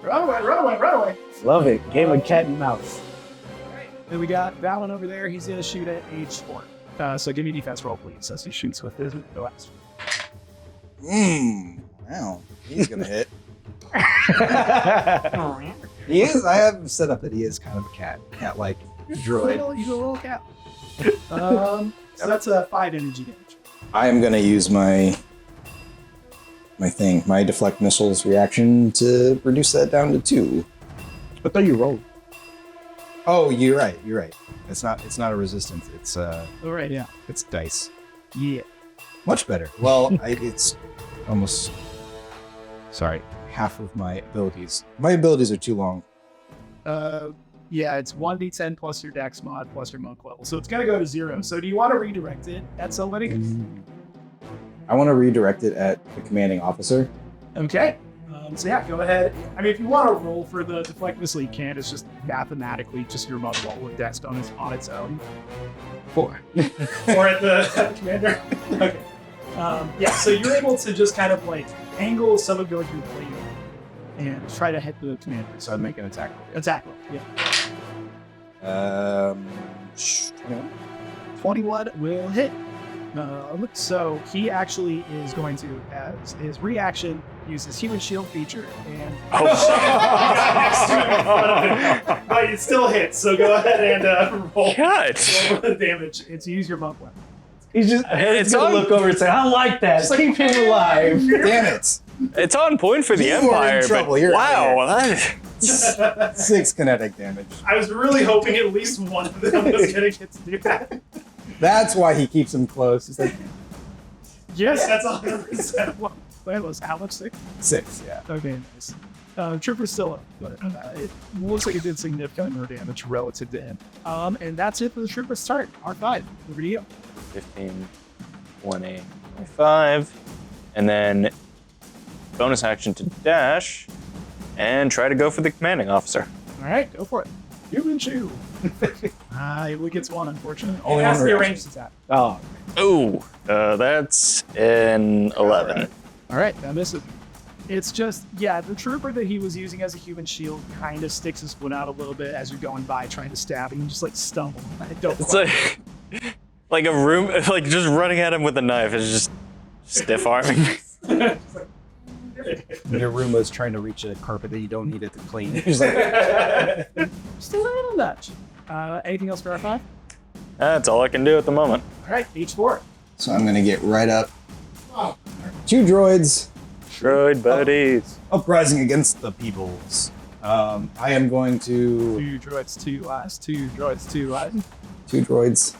Run away. Love it. Game of cat and mouse. Then we got that one over there. He's gonna shoot at H4. So give me a defense roll, please, as he shoots with his OS. Wow. He's gonna hit. He is. I have set up that he is kind of a cat. Cat-like. droid. You little cat. So that's a 5 energy damage. I am gonna use my deflect missiles reaction to reduce that down to 2. But then you rolled. Oh, you're right. It's not a resistance. It's All right, yeah. it's dice. Yeah. Much better. Well, it's almost half of my abilities. My abilities are too long. Yeah, it's 1d10 plus your dex mod plus your monk level. So it's going to go to 0. So do you want to redirect it at somebody? I want to redirect it at the commanding officer. Okay. So yeah, go ahead. I mean, if you want to roll for the deflect missile, you can. It's just mathematically just your monk level with dex bonus on its own. 4. Or at the commander. Okay. Yeah, so you're able to just kind of like angle some of your blade and try to hit the commander. So I'd make an attack roll. Attack roll, yeah. 21 will hit. So he actually is going to, as his reaction, use his human shield feature and but it still hits. So go ahead and roll the damage. It's use your monk weapon. He's just It's gonna on- look over and say, I like that. Keep him alive. Damn it! It's on point for the You are in Empire, trouble. but You're wow, that 6 kinetic damage. I was really hoping at least one of them was going to get to do that. That's why he keeps him close. He's like Yes, that's 100%. Well, that was how much? 6? 6, yeah. Okay, nice. Trooper's still up, but it looks like it did significantly more damage relative to him. And that's it for the Trooper's turn. R5, over to you. 15, 20, 25, and then bonus action to dash and try to go for the commanding officer. All right, go for it. Human shield. He only gets one, unfortunately. Only That's one the reaction. ranged attack. Oh, Oh, that's an 11. All right, that misses. It's just, yeah, the trooper that he was using as a human shield kind of sticks his foot out a little bit as you're going by trying to stab him. You just like stumble. Don't It's like a room, like just running at him with a knife is just stiff arming. Your Roomba's trying to reach a carpet that you don't need it to clean. He's like, Still a little nudge. Anything else for R5? That's all I can do at the moment. All right, H4. so I'm gonna get right up. 2 droids Droid buddies. uprising against the peoples. I am going to 2 droids, 2 eyes. 2 droids, 2 eyes. 2 droids.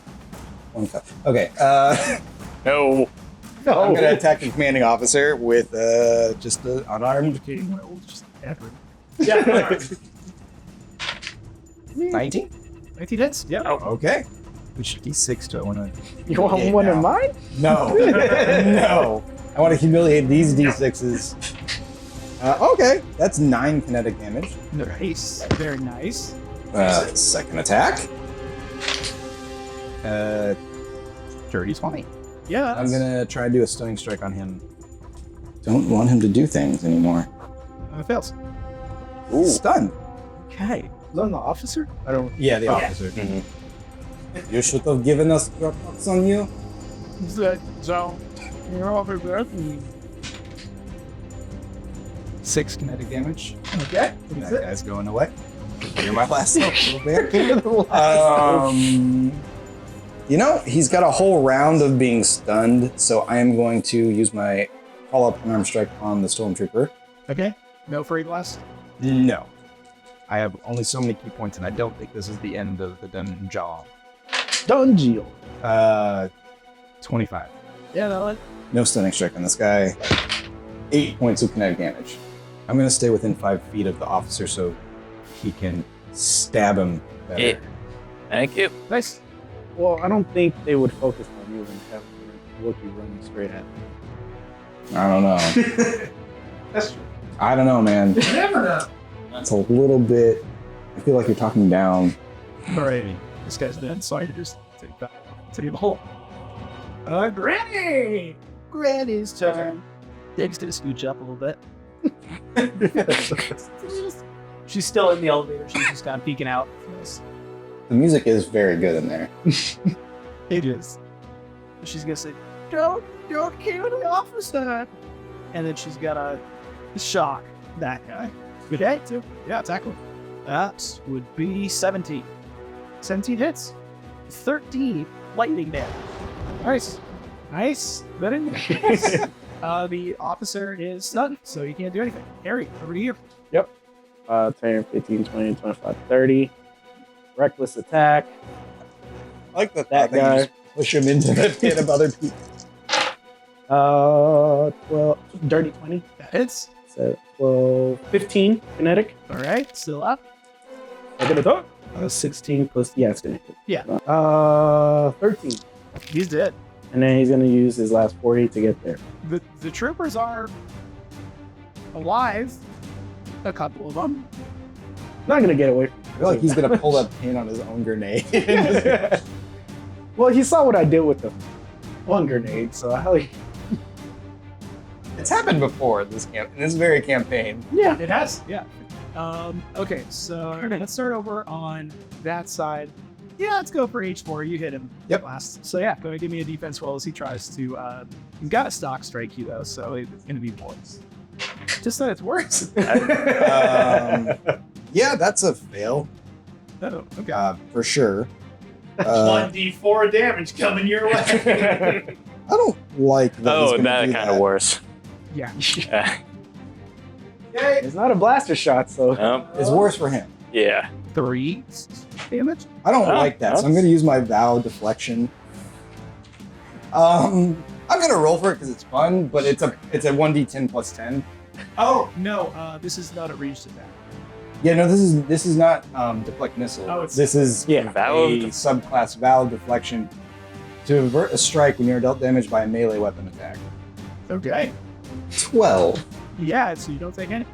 1 cup. Okay. No. I'm gonna attack the commanding officer with just an unarmed Just effort. Yeah. 19. 19 hits. Yeah. Okay. Which D6 do I want to? you want one of mine? No. No. I want to humiliate these D6s. Okay. That's 9 kinetic damage. Nice. Very nice. Second attack. Dirty 20. Yeah. I'm gonna try and do a stunning strike on him. Don't want him to do things anymore. Fails. Ooh. Stunned. Okay. Is that the officer? I don't. Yeah, the officer. Mhm. You should have given us Dropbox on you. So, you're over there. 6 kinetic damage. Okay. That guy's going away. You're my last little bit. You know, he's got a whole round of being stunned, so I am going to use my follow-up unarmed strike on the Stormtrooper. Okay. No free blast. No. I have only so many key points, and I don't think this is the end of the dungeon. Dungeon. 25. Yeah, no. No stunning strike on this guy. 8 points of kinetic damage. I'm going to stay within 5 feet of the officer so he can stab him better. Yeah. Thank you. Nice. Well, I don't think they would focus on you and have Wookiee running straight at them. I don't know. That's true. I don't know, man. You never know. That's a little bit... I feel like you're talking down. All right. This guy's dead, so I can just take that. Take the hole. Granny! Granny's turn. Diggs to scooch up a little bit. She's still in the elevator. She's just kind of peeking out. The music is very good in there. It is. She's gonna say, "Don't kill the officer," and then she's gonna shock that guy. Okay, too. Yeah, attack him. That would be 17. 17 hits. 13 lightning damage. Nice. Nice. That in the officer is stunned, so he can't do anything. Harry, over to you. 10, 15, 20, 25, 30. Reckless attack. I like the That thought that you guy. just push him into the pit of other people. 12, dirty 20. That hits. So 12, 15 kinetic. All right, still up. I get a dog. 16 plus, yeah, it's gonna hit. Yeah. 13. He's dead. And then he's gonna use his last 40 to get there. The troopers are alive. A couple of them. Not gonna get away from I feel like he's gonna pull a pin on his own grenade. Well, he saw what I did with the one grenade, so It's happened before in this very campaign. yeah. It has, yeah. Okay, so let's start over on that side. Yeah, let's go for H4. You hit him last. So yeah, go ahead and give me a defense roll as he tries to. He's got a stock strike you though, so it's gonna be points. Just that it's worse. Yeah, that's a fail Oh, okay. for sure. 1d4 damage coming your way. I don't like that. he's Oh, gonna that do kind of worse. Yeah. It's not a blaster shot, so It's worse for him. Yeah. 3 damage. I don't Oh, like that, so I'm going to use my Vow deflection. I'm going to roll for it because it's fun, but it's a 1d10 plus 10. Oh no, this is not a ranged attack. Yeah, no, this is not deflect missile. Oh, it's- this is Vow a of subclass Vow deflection to avert a strike when you're dealt damage by a melee weapon attack. Okay. 12. Yeah, so you don't take any.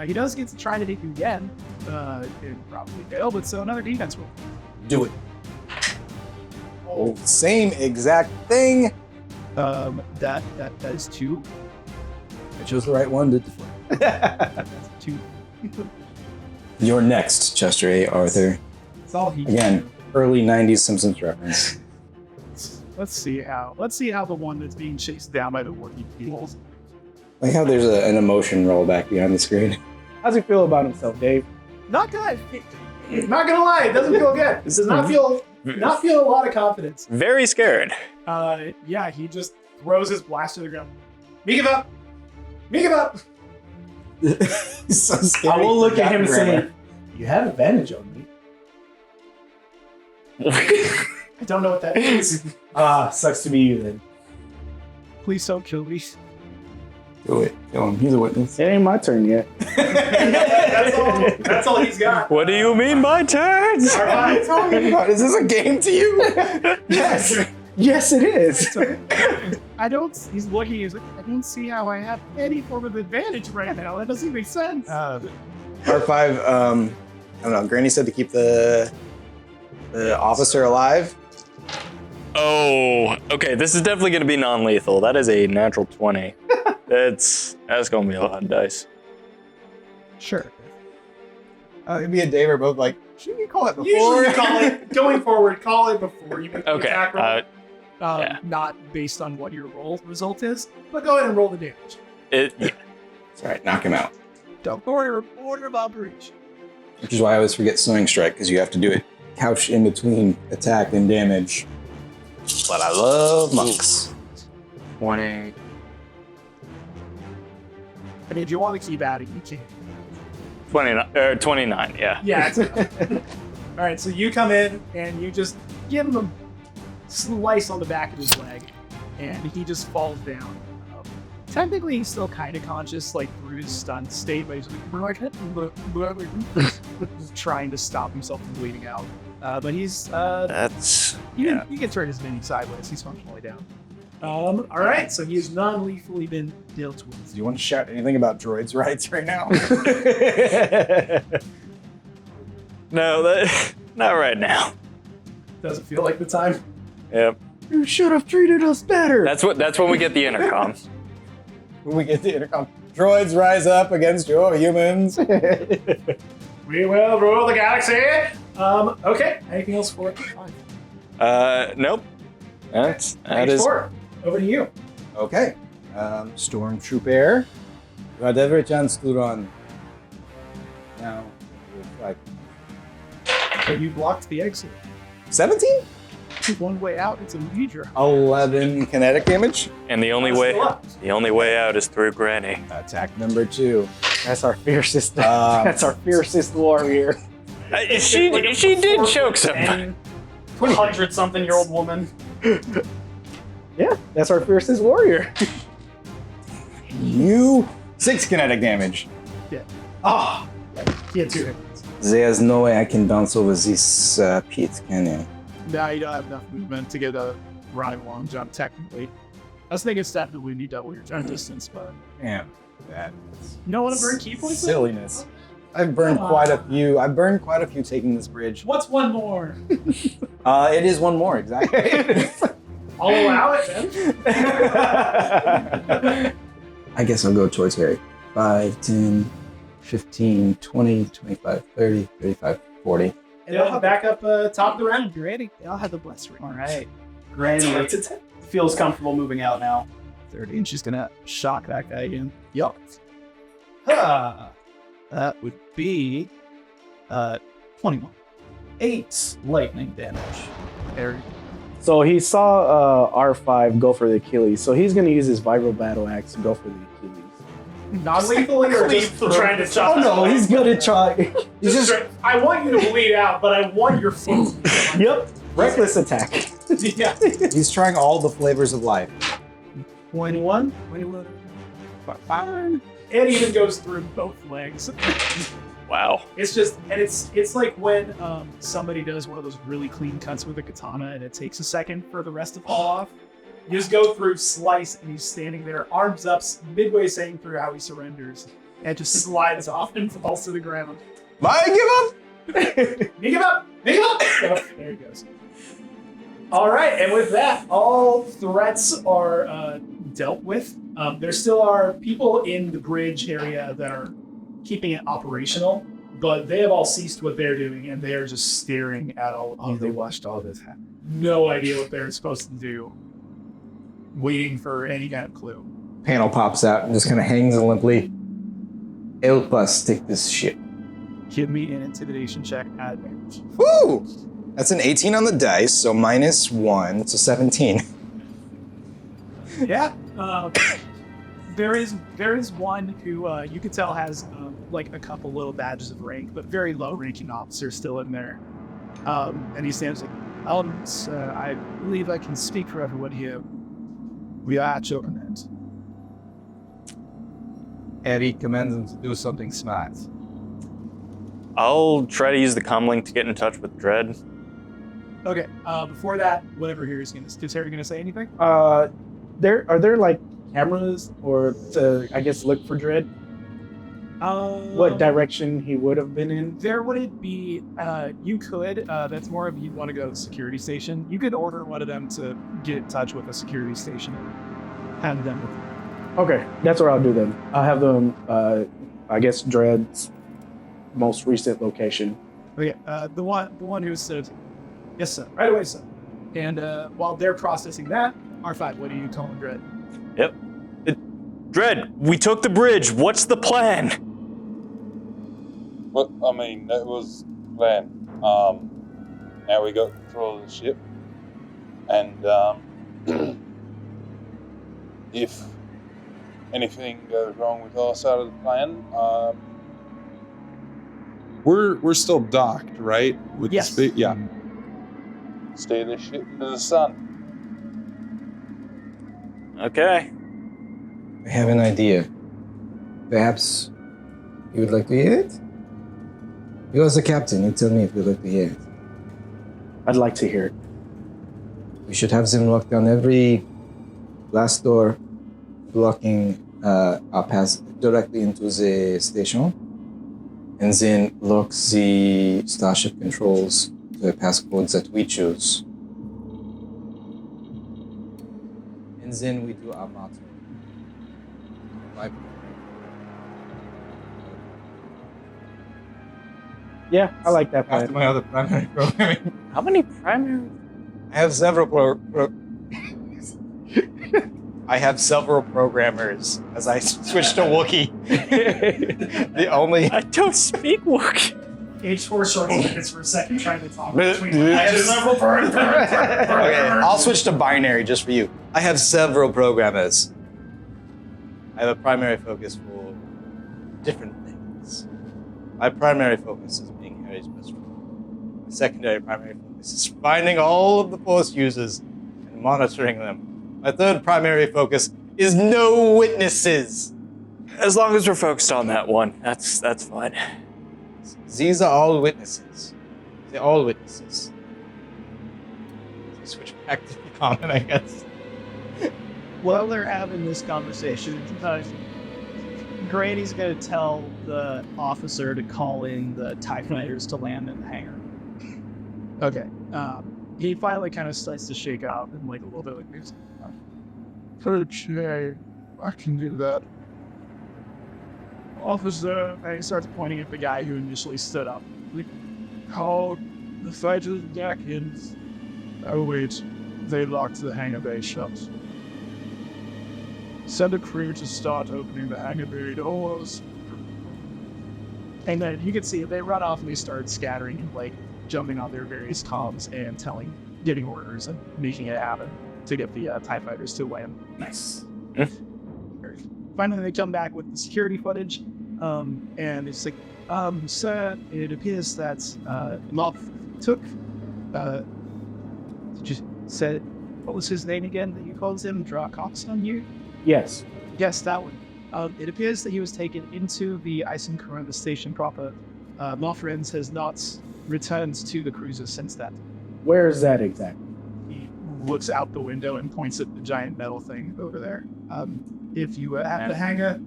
He does get to try to hit you again. It probably fail, but so another defense roll. Do it. Oh, same exact thing. That is 2. I chose the right one to deflect. That's 2. You're next, Chester A. Arthur. That's all he. Again, early 90s Simpsons reference. Let's see how the one that's being chased down by the working people. Like how there's an emotion roll back behind the screen. how's he feel about himself, Dave? Not good. Not gonna lie, it doesn't feel good. It does not feel a lot of confidence. Very scared. Yeah, he just throws his blaster to the ground. Me give up. Me give up. He's so scary. I will look at him and Grammar. say, "You have advantage on me." I don't know what that means. Sucks to be you then. Please don't kill me. Do it. Kill him. He's a witness. It ain't my turn yet. That's all he's got. What do you mean by turns? All right. Is this a game to you? Yes. Yes, it is. He's looking, he's like, I don't see how I have any form of advantage right now. That doesn't make sense. R5, I don't know. Granny said to keep the officer alive. Oh, okay. This is definitely going to be non-lethal. That is a natural 20. That's going to be a lot of dice. Sure. Me and Dave are both like, should we call it before? Usually you call it, going forward, call it before you make the Okay. attack roll. Yeah. Not based on what your roll result is. But go ahead and roll the damage. Yeah. It's all right. Knock him out. Don't order of operation. Which is why I always forget Sewing Strike, because you have to do it couched in between attack and damage. But I love monks. 20. I mean, if you want to keep adding, you can. 29, yeah. Yeah. All right, so you come in and you just Give him a slice on the back of his leg, and he just falls down. Technically, he's still kind of conscious, like through his stunned state, but he's like, just trying to stop himself from bleeding out. But he's That's... you can turn his mini sideways. He's functionally down. All right, so he has non-lethally been dealt with. Do you want to shout anything about droids' rights right now? No, not right now. doesn't feel like the time. Yep. You should have treated us better. That's when we get the intercom. When we get the intercom, droids rise up against your humans. We will rule the galaxy. Okay. Anything else for it? Nope. That Page is... 4. Over to you. Okay. Stormtrooper. You had every chance to run. Now, like So you blocked the exit. 17? One way out, it's a major. 11 kinetic damage. And the only way out is through Granny. Attack number 2. That's our fiercest. That's our fiercest warrior. She did choke somebody. 100-something-year-old woman. Yeah, that's our fiercest warrior. You 6 kinetic damage. Ah! He had 2 hits. There's no way I can bounce over this pit, can I? Now you don't have enough movement to get a running long jump, technically. I was thinking Steph would need double your turn distance, but... Damn, that You don't want to burn key points? silliness. I've burned quite a few. I've burned quite a few taking this bridge. What's one more? It is one more, exactly. I'll allow it, then. I guess I'll go towards Harry. 5, 10, 15, 20, 25, 30, 35, 40. And they'll back up top of the round. You ready? They all have the bless ring. All right. Granny feels comfortable moving out now. 30, and she's gonna shock that guy again. Yup. That would be 21. 8 lightning damage. Harry. So he saw R5 go for the Achilles, so he's going to use his vibral battle axe to go for the Achilles. Non-lethally or just trying to chop? Oh no, he's good at trying. I want you to bleed out, but I want your foot. Yep. Reckless attack. Yeah. He's trying all the flavors of life. 21. It even goes through both legs. Wow. It's just, and it's like when somebody does one of those really clean cuts with a katana and it takes a second for the rest to fall off. You just go through, slice, and he's standing there, arms up, midway saying through how he surrenders, and it just slides off and falls to the ground. I give up! You give up! You give up! Oh, there he goes. All right, and with that, all threats are dealt with. There still are people in the bridge area that are keeping it operational, but they have all ceased what they're doing, and they are just staring at all of you. They watched all this happen. No idea what they're supposed to do. Waiting for any kind of clue. Panel pops out and just kind of hangs limply. Help us take this ship. Give me an intimidation check at advantage. Woo! That's an 18 on the dice, so -1, so 17. Yeah. There is one who you could tell has like a couple little badges of rank, but very low-ranking officers still in there. And he stands like, I believe I can speak for everyone here. We are at your end. Eddie commands him to do something smart. I'll try to use the comlink to get in touch with Drawde. Okay. Before that, whatever Harry's gonna is Harry gonna say anything? Are there like cameras or to, I guess, look for Drawde? What direction he would have been in? There wouldn't be. You could. That's more of you'd want to go to the security station. You could order one of them to get in touch with a security station and have them with you. Okay, that's what I'll do then. I'll have them, I guess, Drawde's most recent location. Okay. The one who said, "Yes, sir. Right away, sir." And while they're processing that, R5, what are you calling Drawde? Yep. Drawde, we took the bridge. What's the plan? Well, I mean, that was the plan. Now we got control of the ship. And if anything goes wrong with our side of the plan, we're still docked, right? With Yes. The yeah. steer this ship into the sun. Okay. I have an idea. Perhaps you would like to hear it? You as the captain, you tell me if you'd like to hear it. I'd like to hear it. We should have them lock down every glass door blocking our path directly into the station, and then lock the starship controls to the passcodes that we choose. And then we do our motto. Yeah, I like that After plan. my other primary programming. How many primary? I have several I have several programmers as I switch to Wookiee. The only I don't speak Wookiee. H4 short circuits for a second trying to talk But- between I have several burn. Okay, I'll switch to binary just for you. I have several programmers. I have a primary focus for different things. My primary focus is being Harry's best friend. My secondary primary focus is finding all of the Force users and monitoring them. My third primary focus is no witnesses. As long as we're focused on that one, that's fine. These are all witnesses. They're all witnesses. Switch back to the common, I guess. While they're having this conversation, Granny's gonna tell the officer to call in the TIE fighters to land in the hangar. Okay. He finally kind of starts to shake out and like a little bit like this. Okay, I can do that. Officer, and he starts pointing at the guy who initially stood up. Like, call the fighters back in. Oh wait, they locked the hangar bay shut. Send a crew to start opening the hangar bay doors. And then you can see they run off and they start scattering and like jumping on their various comms and getting orders and making it happen to get the TIE fighters to land. Nice. Finally, they come back with the security footage, and it's like, sir, it appears that Moff took. Did you say what was his name again? That you called him Dracox on you? Yes. Yes, that one. It appears that he was taken into the Corona station proper. Moff Renz has not returned to the cruiser since that. Where is that exactly? He looks out the window and points at the giant metal thing over there. If you were at the hangar,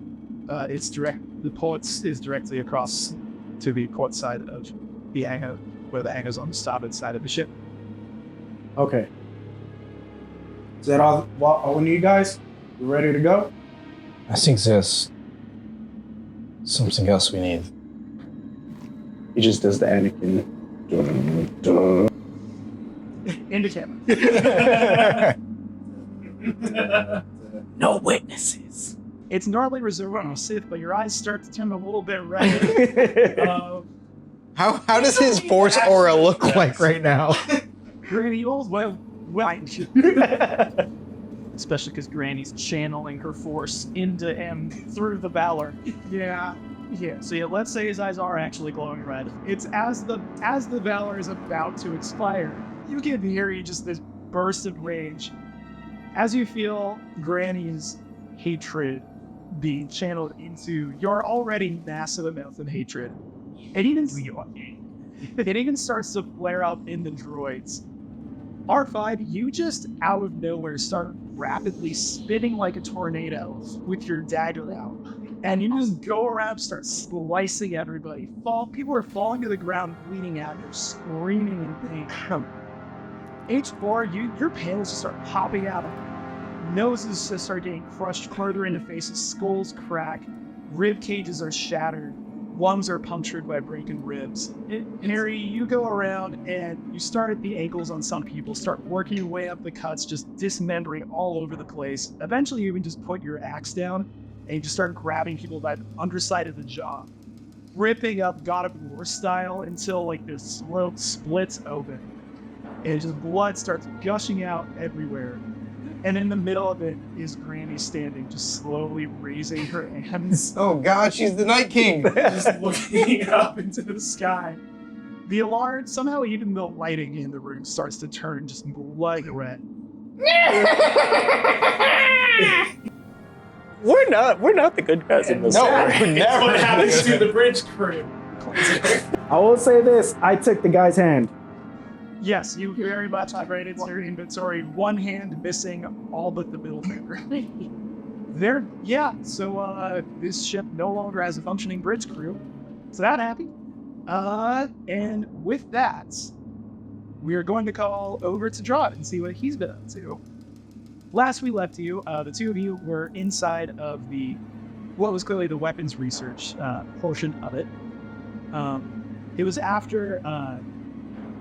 the ports is directly across to the port side of the hangar, where the hangar's on the starboard side of the ship. Okay. Is that all of you guys? You ready to go? I think there's something else we need. He just does the Anakin. Into camera. No witnesses. It's normally reserved on a Sith, but your eyes start to turn a little bit red. How does his Force aura look like right now? Granny old wine. Especially because Granny's channeling her force into him through the Valor. Yeah. So yeah, let's say his eyes are actually glowing red. It's as the Valor is about to expire, you can hear just this burst of rage as you feel Granny's hatred being channeled into your already massive amount of hatred. It even starts to flare up in the droids. R5, you just out of nowhere start rapidly spinning like a tornado with your dagger out. And you just go around, start slicing everybody. People are falling to the ground, bleeding out. You're screaming in pain. H4, your panels just start popping out. Noses just start getting crushed further into faces. Skulls crack. Rib cages are shattered. Lungs are punctured by broken ribs. Harry, you go around and you start at the ankles on some people, start working your way up the cuts, just dismembering all over the place. Eventually, you can just put your axe down and you just start grabbing people by the underside of the jaw, ripping up God of War style until like this throat splits open. And just blood starts gushing out everywhere. And in the middle of it is Granny standing, just slowly raising her hands. Oh God, she's the Night King. Just looking up into the sky. The alarm, somehow even the lighting in the room starts to turn just blood red. We're not the good guys in this story. That's what happens to the bridge crew. I will say this: I took the guy's hand. Yes, you very much upgraded your inventory. One hand missing, all but the middle finger. So this ship no longer has a functioning bridge crew. So that happy. And with that, we are going to call over to Drawde and see what he's been up to. Last we left you, the two of you were inside of what was clearly the weapons research portion of it. It was after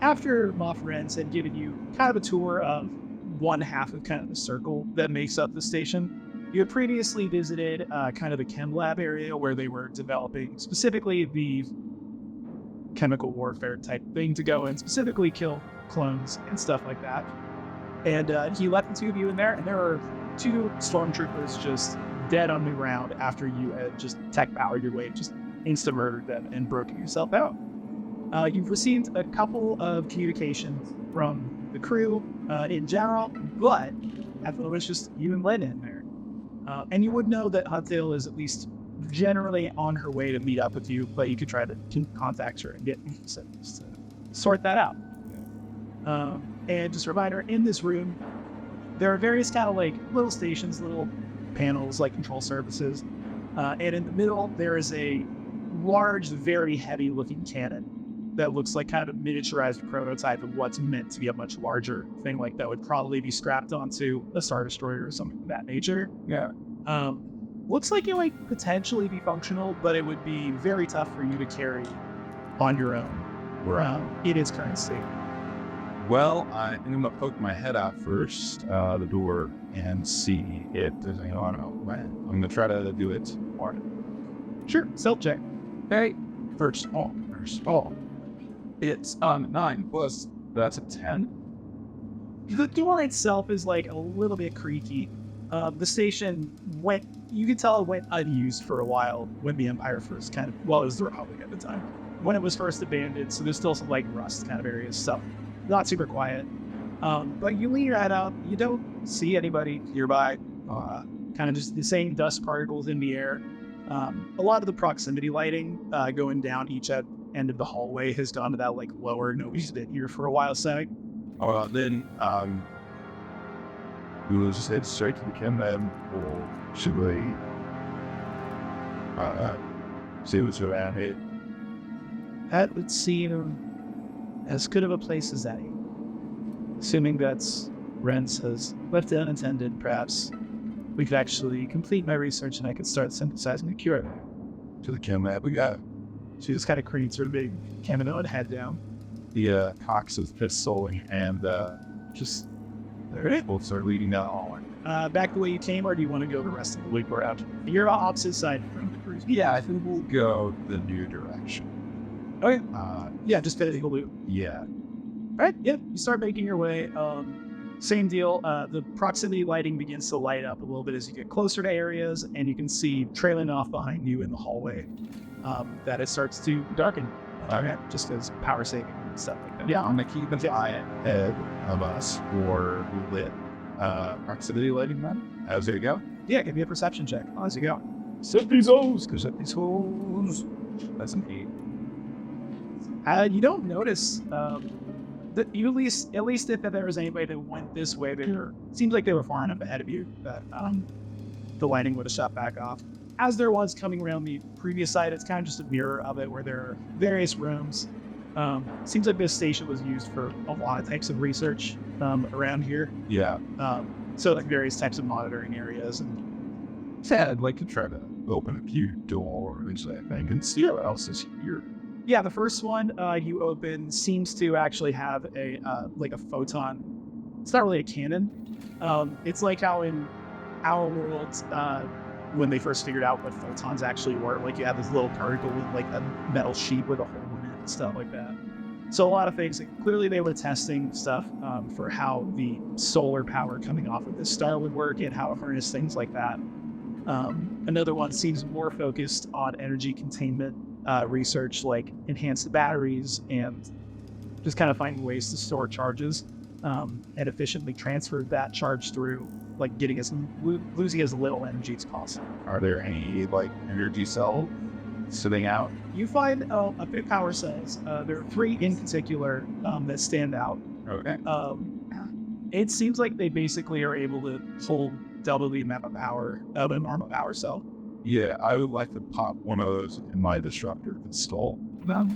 Moff Renz had given you kind of a tour of one half of kind of the circle that makes up the station. You had previously visited kind of the chem lab area where they were developing specifically the chemical warfare type thing to go and specifically kill clones and stuff like that. And he let the two of you in there, and there are two stormtroopers just dead on the ground after you had just tech powered your way, just insta-murdered them and broken yourself out. You've received a couple of communications from the crew in general, but at the moment it's just you and Lynn in there. And you would know that Hudtail is at least generally on her way to meet up with you, but you could try to contact her and get incentives to sort that out. And just a reminder, in this room, there are various kind of like little stations, little panels, like control surfaces. And in the middle, there is a large, very heavy looking cannon that looks like kind of a miniaturized prototype of what's meant to be a much larger thing, like that would probably be strapped onto a Star Destroyer or something of that nature. Yeah. Looks like it might potentially be functional, but it would be very tough for you to carry on your own in its current state. Well, I think I'm gonna poke my head out first, the door, and see if there's anything on it. I'm gonna try to do it. Sure, stealth check. Okay. First of all, it's 9 plus. That's a 10. The door itself is like a little bit creaky. The station you could tell it went unused for a while when the Empire first it was throbbing at the time. When it was first abandoned, so there's still some like rust kind of areas, so not super quiet. But you lean your head out, you don't see anybody nearby, kind of just the same dust particles in the air. A lot of the proximity lighting going down each end of the hallway has gone to that like lower, nobody's been here for a while setting. Then we'll just head straight to the chem lab, or should we see what's around here? That would seem as good of a place as any. Assuming that's Renz has left it unattended, perhaps we could actually complete my research and I could start synthesizing a cure. To the chem lab we go. She just kind of cranes her big camo and head down. The cocks of pistol and just there it is. We'll start leading down the hallway. Back the way you came, or do you want to go the rest of the loop around? You're on opposite side from the cruise. Yeah, I think we'll go the new direction. Okay. Yeah, just fit the loop. Yeah. All right. Yeah, you start making your way. Same deal. The proximity lighting begins to light up a little bit as you get closer to areas, and you can see trailing off behind you in the hallway that it starts to darken. Okay. Just as power saving and stuff like that. Yeah, I'm gonna keep an eye ahead of us for lit proximity lighting then. How's it go? Yeah, give me a perception check. How's it go? Set these holes. That's an 8. You don't notice that you at least if there was anybody that went this way, it seems like they were far enough ahead of you that the lighting would have shut back off. As there was coming around the previous side, it's kind of just a mirror of it where there are various rooms. Seems like this station was used for a lot of types of research around here. Yeah. So like various types of monitoring areas. And I'd like to try to open a few doors, I think, and see what else is here. Yeah, the first one you open seems to actually have a like a photon. It's not really a cannon. It's like how in our world, when they first figured out what photons actually were, like you have this little particle with like a metal sheet with a hole in it and stuff like that. So a lot of things, like, clearly they were testing stuff for how the solar power coming off of this star would work and how to harness things like that. Another one seems more focused on energy containment research, like enhanced batteries and just kind of finding ways to store charges and efficiently transfer that charge through, like losing as little energy as possible. Are there any like energy cells sitting out? You find a bit power cells. There are 3 in particular that stand out. Okay. It seems like they basically are able to hold double the amount of power of a normal power cell. Yeah, I would like to pop one of those in my disruptor install. That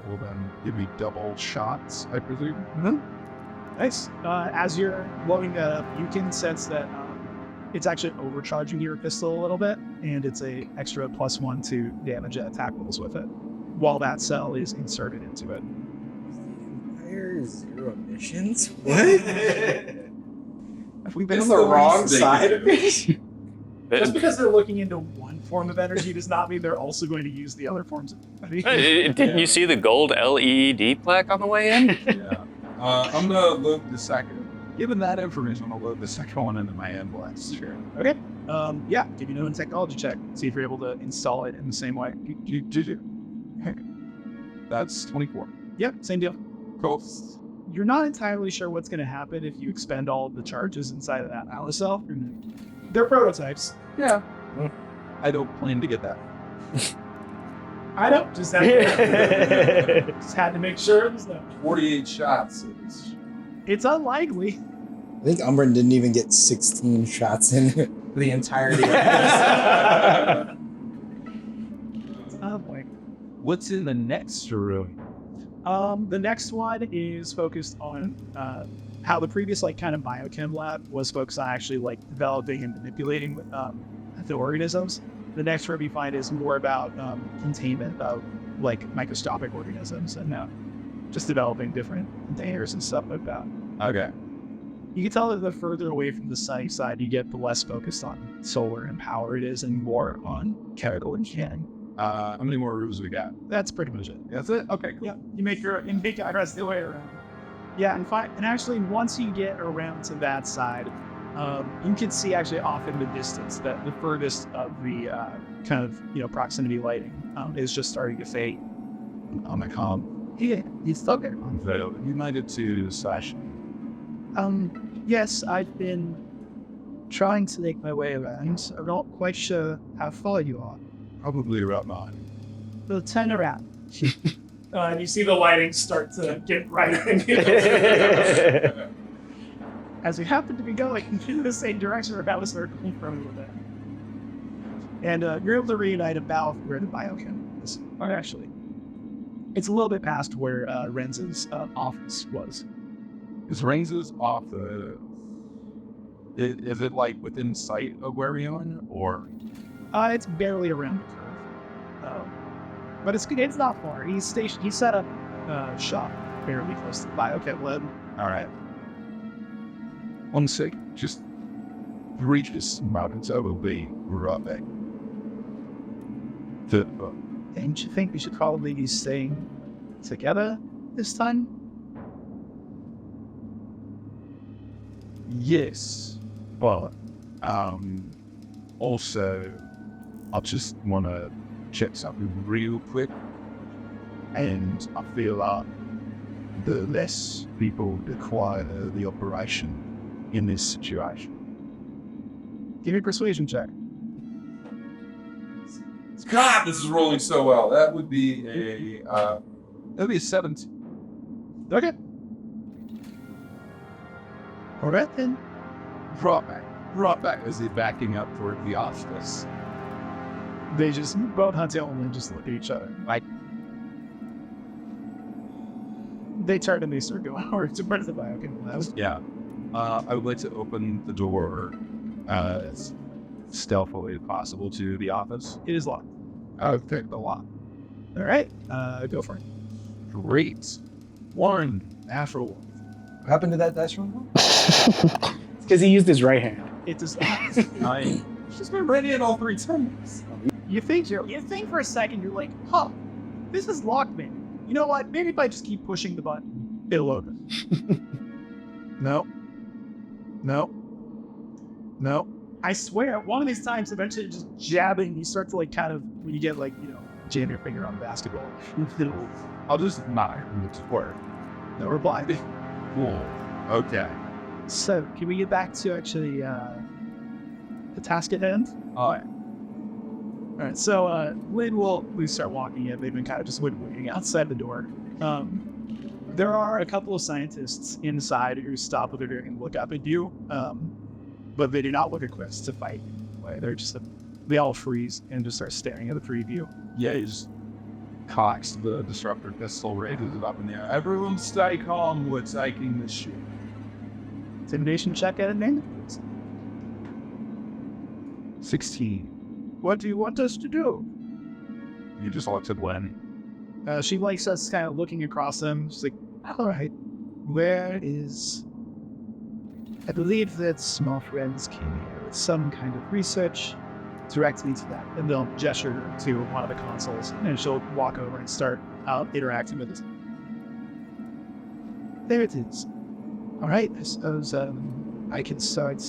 will then give me double shots, I presume. Mm-hmm. Nice. As you're loading that up, you can sense that it's actually overcharging your pistol a little bit, and it's a extra +1 to damage at attack rolls with it, while that cell is inserted into it. Empire 0 emissions? What? Have we been It's the wrong side of it. Just because they're looking into one form of energy does not mean they're also going to use the other forms of energy. Didn't you see the gold LED plaque on the way in? Yeah. I'm gonna load the second. Given that information, I'm gonna load the second one into my hand blast. Sure. Okay. Yeah, give you an technology check. See if you're able to install it in the same way. That's 24. Yep, same deal. Cool. You're not entirely sure what's going to happen if you expend all of the charges inside of that Alice cell. They're prototypes. Yeah. I don't plan to get that. I don't. Just had to make sure. 48 shots. It's unlikely. I think Umbrin didn't even get 16 shots in for the entirety of this. Oh boy. What's in the next room? The next one is focused on how the previous kind of biochem lab was focused on actually developing and manipulating the organisms. The next room you find is more about containment of microscopic organisms and just developing different containers and stuff like that. Okay. You can tell that the further away from the sunny side you get, the less focused on solar and power it is, and more on chemical engineering. How many more rooms we got? That's pretty much it. That's it? Okay, cool. Yeah, you make progress the way around. Yeah, and actually, once you get around to that side, you can see actually off in the distance that the furthest of the kind of proximity lighting is just starting to fade. On my comm. Yeah, it's still there. United to Slash. Yes, I've been trying to make my way around. I'm not quite sure how far you are. Probably about 9. We'll turn around. And you see the lighting start to get brighter. As we happen to be going in the same direction, about a circle for a little bit. And you're able to reunite about where the biochem is. Or actually, it's a little bit past where Renz's office was. Is Renz's off the... Is it within sight of where we are, or...? It's barely around the curve. But it's not far. He set up shop fairly close to the biochem lab. All right. 1 sec. Just reach this mountain, so we'll be right back. Don't you think we should probably be staying together this time? Yes, but also I just want to check something real quick, and I feel like the less people require the operation in this situation. Give me a persuasion check. God, this is rolling so well. That would be a 17. Okay. All right then. Right back as they're backing up toward the office. They just both until and just look at each other. They turn and they start going over to part of the biochem lab. Yeah. I would like to open the door as stealthily as possible to the office. It is locked. I'll pick the lock. All right. Go for it. Great. 1 natural 1. What happened to that dice roll? It's because he used his right hand. It does. She's been ready at all 3 times. You think for a second, you're like, huh, this is locked, man. You know what? Maybe if I just keep pushing the button, it'll open. No. I swear, one of these times, eventually just jabbing, you start to when you get jam your finger on the basketball. I'll just nod and squirt. No reply. Cool. Okay. So, can we get back to actually the task at hand? All right. All right, so Lynn will start walking in. They've been kind of just waiting outside the door. There are a couple of scientists inside who stop what they're doing and look up at you, but they do not look equipped to fight. They all freeze and just start staring at the three of you. Yeah, he's cocks the disruptor pistol, raises it up in the air. Everyone stay calm, we're taking this shit. Intimidation check at advantage, please. 16. What do you want us to do? You just looked at Len. She likes us kind of looking across them. She's like, all right, where is... I believe that small friends came here with some kind of research. directly to that, and they'll gesture to one of the consoles, and she'll walk over and start interacting with it. There it is. All right, I suppose I can start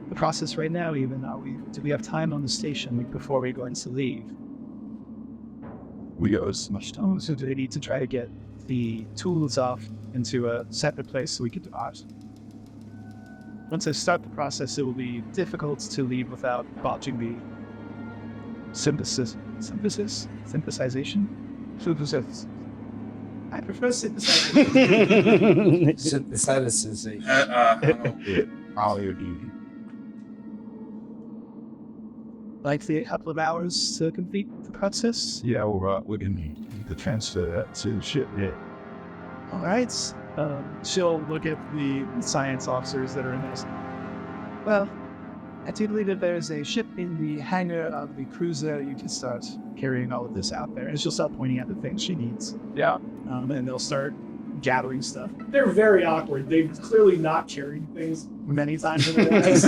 the process right now. Even do we have time on the station before we're going to leave? We got as much time. So do we need to try to get the tools off into a separate place so we can depart? Once I start the process, it will be difficult to leave without botching the synthesization. Synthesis. I prefer synthesization. Synthesization. Probably would be Likely a couple of hours to complete the process. yeah, all right. We can need to transfer that to the ship. Yeah. All right. She'll look at the science officers that are in this. Well, I do believe that there's a ship in the hangar of the cruiser. You can start carrying all of this out there. And she'll start pointing at the things she needs. Yeah. And they'll start gathering stuff. They're very awkward. They've clearly not carried things. Many times in their lives.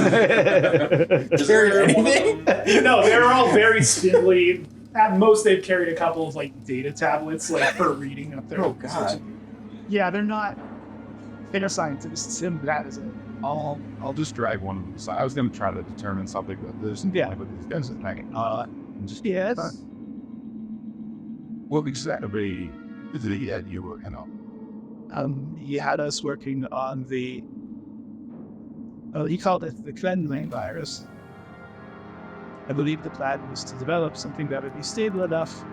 Carry anything? No, they're all very spindly. At most, they've carried a couple of like data tablets, like for reading up there. Oh, God. Yeah, they're not. They're scientists, and that is it. I'll just drag one of them aside. I was going to try to determine something, but there's Yeah. with these guys attacking. Just Yes. what exactly is it that you're working on? He had us working on the. He called it the Kremlin virus. I believe the plan was to develop something that would be stable enough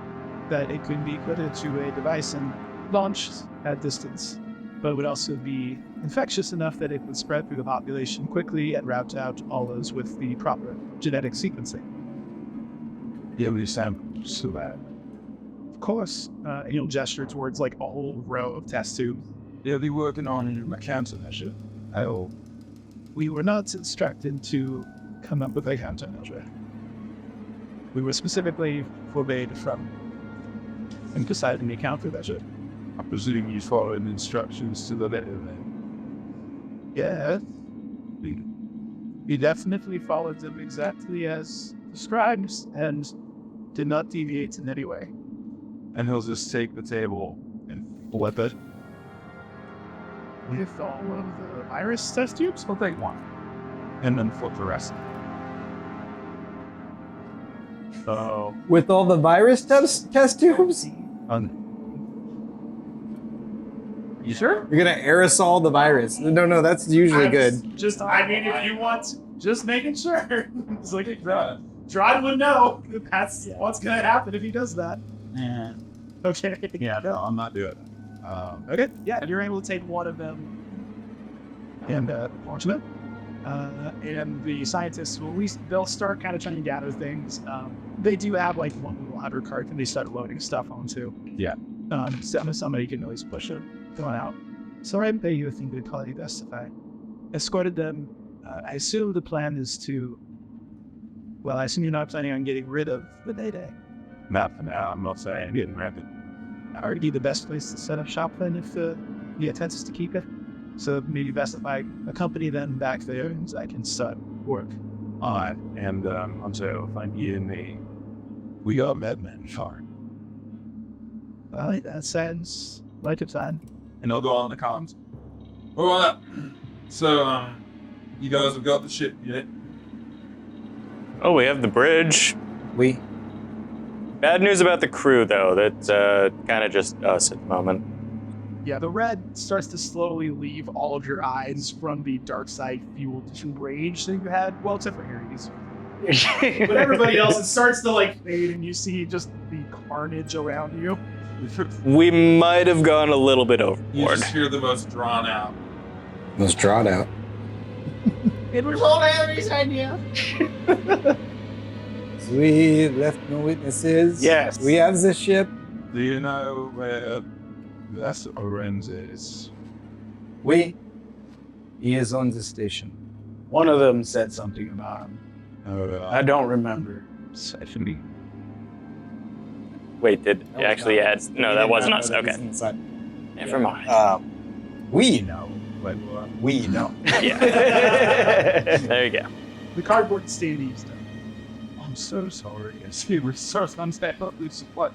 that it could be put into a device and launched at distance, but would also be infectious enough that it would spread through the population quickly and route out all those with the proper genetic sequencing. Do you have any samples of that? Of course, he'll gesture towards like a whole row of test tubes. Yeah, they're working on a countermeasure. We were not instructed to come up with a countermeasure. We were specifically forbade from deciding a countermeasure. I presume you followed instructions to the letter then. Yeah. We definitely followed them exactly as described and did not deviate in any way. And he'll just take the table and flip it. With all of the virus test tubes? We'll take one. And then flip the rest. Oh. With all the virus test tubes? You sure? You're gonna aerosol the virus. No, that's usually good. I mean, if you want, just making sure. It's like Drawde would know that that's what's gonna happen if he does that. Yeah. Okay. Yeah, no, I'm not doing it. Okay. Yeah, you're able to take one of them and launch them. And the scientists they'll start kind of trying to gather things. They do have like one little outer cart and they start loading stuff onto. Yeah. So somebody can always push it going out. So I pay you a thing good quality best if I escorted them. I assume the plan is to. Well, I assume you're not planning on getting rid of the Mayday. Not for now. I'm not saying getting rid of it. Would be the best place to set up shop then if the intent is to keep it. So maybe best if I accompany them back there and I can start work. Alright, and I'm sorry, I'll find you in the. We got Madman Farm. Well, that sounds like a plan. And I'll go on the comms. All right. So, you guys have got the ship yet? Oh, we have the bridge. We. Bad news about the crew, though. That's kind of just us at the moment. Yeah, the red starts to slowly leave all of your eyes from the dark side fueled rage that you had. Well, except for Ares. But everybody else, it starts to like fade and you see just the carnage around you. We might have gone a little bit You overboard. just hear the most drawn out. Most drawn out. It was all Harry's idea. We left no witnesses. Yes. We have the ship. Do you know where that's Oren's is? He is on the station. One of them said something about him. I don't remember. Actually, Wait, did No, actually no. add? No, that wasn't us. That was Okay. inside. Never mind. We know, but we know. Yeah. There you go. The cardboard stand used up. I'm so sorry. I see we're so unstep up this what.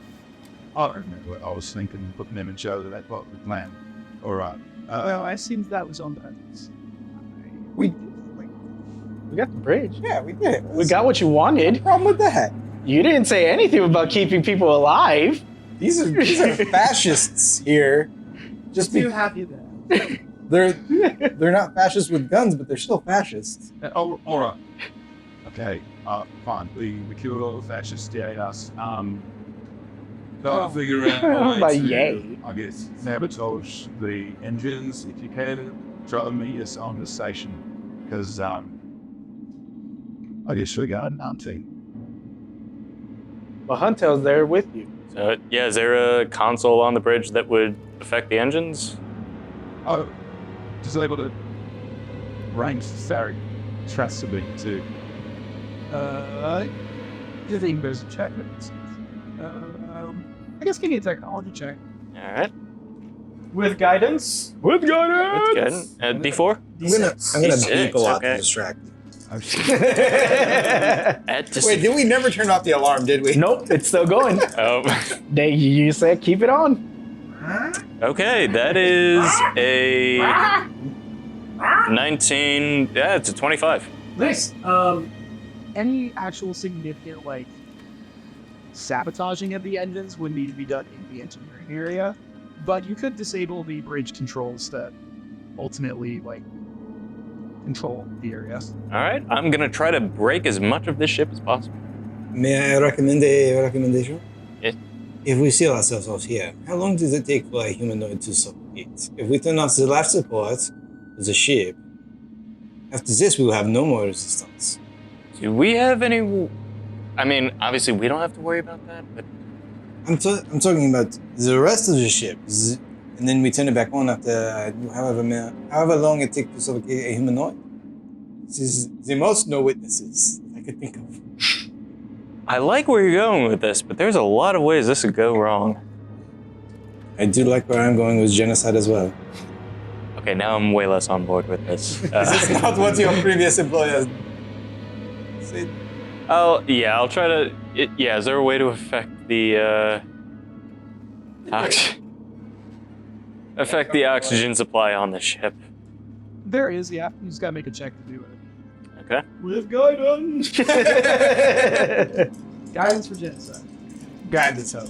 I don't know what I was thinking, putting them in show that part of the plan. All right. Well, it seems that was on purpose. We got the bridge. Yeah, we did. We got what you wanted. problem with that? You didn't say anything about keeping people alive. These are fascists here. Just Too happy that. they're not fascists with guns, but they're still fascists. Oh, all right. Okay, fine. We killed all the fascists, yes. So figure out a way to, yay. I guess, sabotage the engines. If you can, try to meet us on the station. Because, I guess we got hunting. Well, Huntel's there with you. So, yeah, is there a console on the bridge that would affect the engines? Oh, just able to range Sarek trusts me to. I think there's a check. I guess give me a technology check. All right. With guidance? With guidance. Good. D4? I'm gonna D6, beep a lot okay. to distract. Wait, did we never turn off the alarm, did we? Nope, it's still going. Oh. You said keep it on. Okay, that is a 19. Yeah, it's a 25. Nice. Any actual significant, like, sabotaging of the engines would need to be done in the engineering area, but you could disable the bridge controls that ultimately, like, control the area. All right, I'm gonna try to break as much of this ship as possible. May I recommend a recommendation? Yes. If we seal ourselves off here, how long does it take for a humanoid to suffocate? If we turn off the life support of the ship, after this we will have no more resistance. Do we have any? I mean, obviously we don't have to worry about that, but I'm talking about the rest of the ship, and then we turn it back on after however long it takes to suffocate a humanoid. This is the most no witnesses I could think of. I like where you're going with this, but there's a lot of ways this could go wrong. I do like where I'm going with genocide as well. Okay, now I'm way less on board with this. This is not what your previous employer said. Oh, yeah, I'll try to... yeah, is there a way to affect the, affect the oxygen supply on the ship? There is, yeah. You just gotta make a check to do it. Okay. With guidance! Guidance for genocide. Guidance hoe.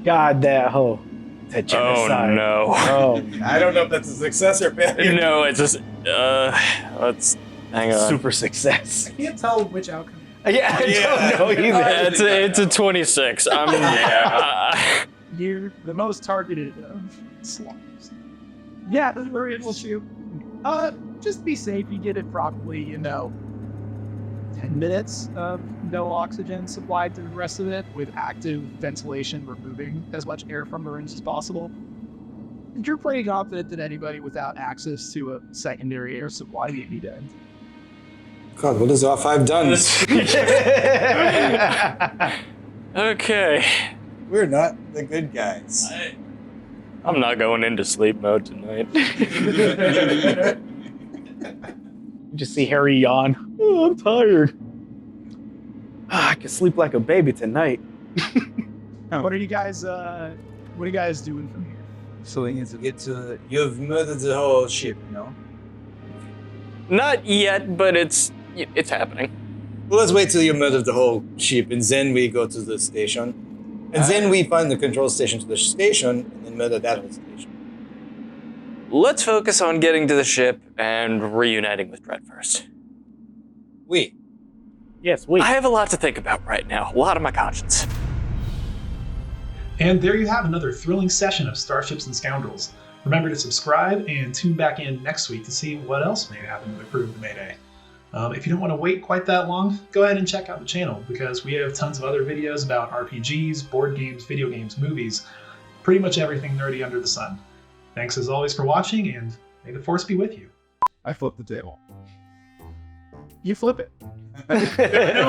God, that hoe. That genocide. Oh, no. Oh, I don't know if that's a success or failure. No, it's just... let's... Hang on. super success. I can't tell which outcome. Yeah, I don't know either. It's a 26. Yeah. You're the most targeted of slaughters. Yeah, don't worry, it will shoot. Just be safe. You get it probably, 10 minutes of no oxygen supplied to the rest of it with active ventilation, removing as much air from the rooms as possible. And you're pretty confident that anybody without access to a secondary air supply may be dead. God, what has R5 done? Okay. We're not the good guys. I'm not going into sleep mode tonight. You just see Harry yawn. Oh, I'm tired. I can sleep like a baby tonight. What are you guys doing from here? So we need to get to... You've murdered the whole ship, no? Not yet, but it's happening. Well, let's wait till you murder the whole ship, and then we go to the station. And then we find the control station to the station, and then murder that whole station. Let's focus on getting to the ship and reuniting with Drawde first. We. Yes, we. I have a lot to think about right now. A lot on my conscience. And there you have another thrilling session of Starships and Scoundrels. Remember to subscribe and tune back in next week to see what else may happen to the crew of the Mayday. If you don't want to wait quite that long, go ahead and check out the channel because we have tons of other videos about RPGs, board games, video games, movies, pretty much everything nerdy under the sun. Thanks as always for watching, and may the Force be with you. I flipped the table. You flip it. There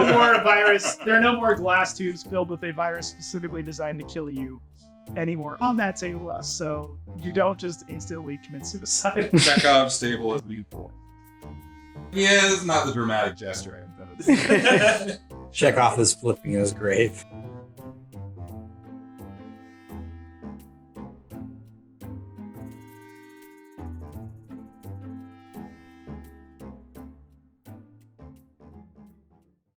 are no more glass tubes filled with a virus specifically designed to kill you anymore on that table, so you don't just instantly commit suicide. Chekhov's table is beautiful. Yeah, this is not the dramatic gesture I intended. Chekhov is flipping in his grave.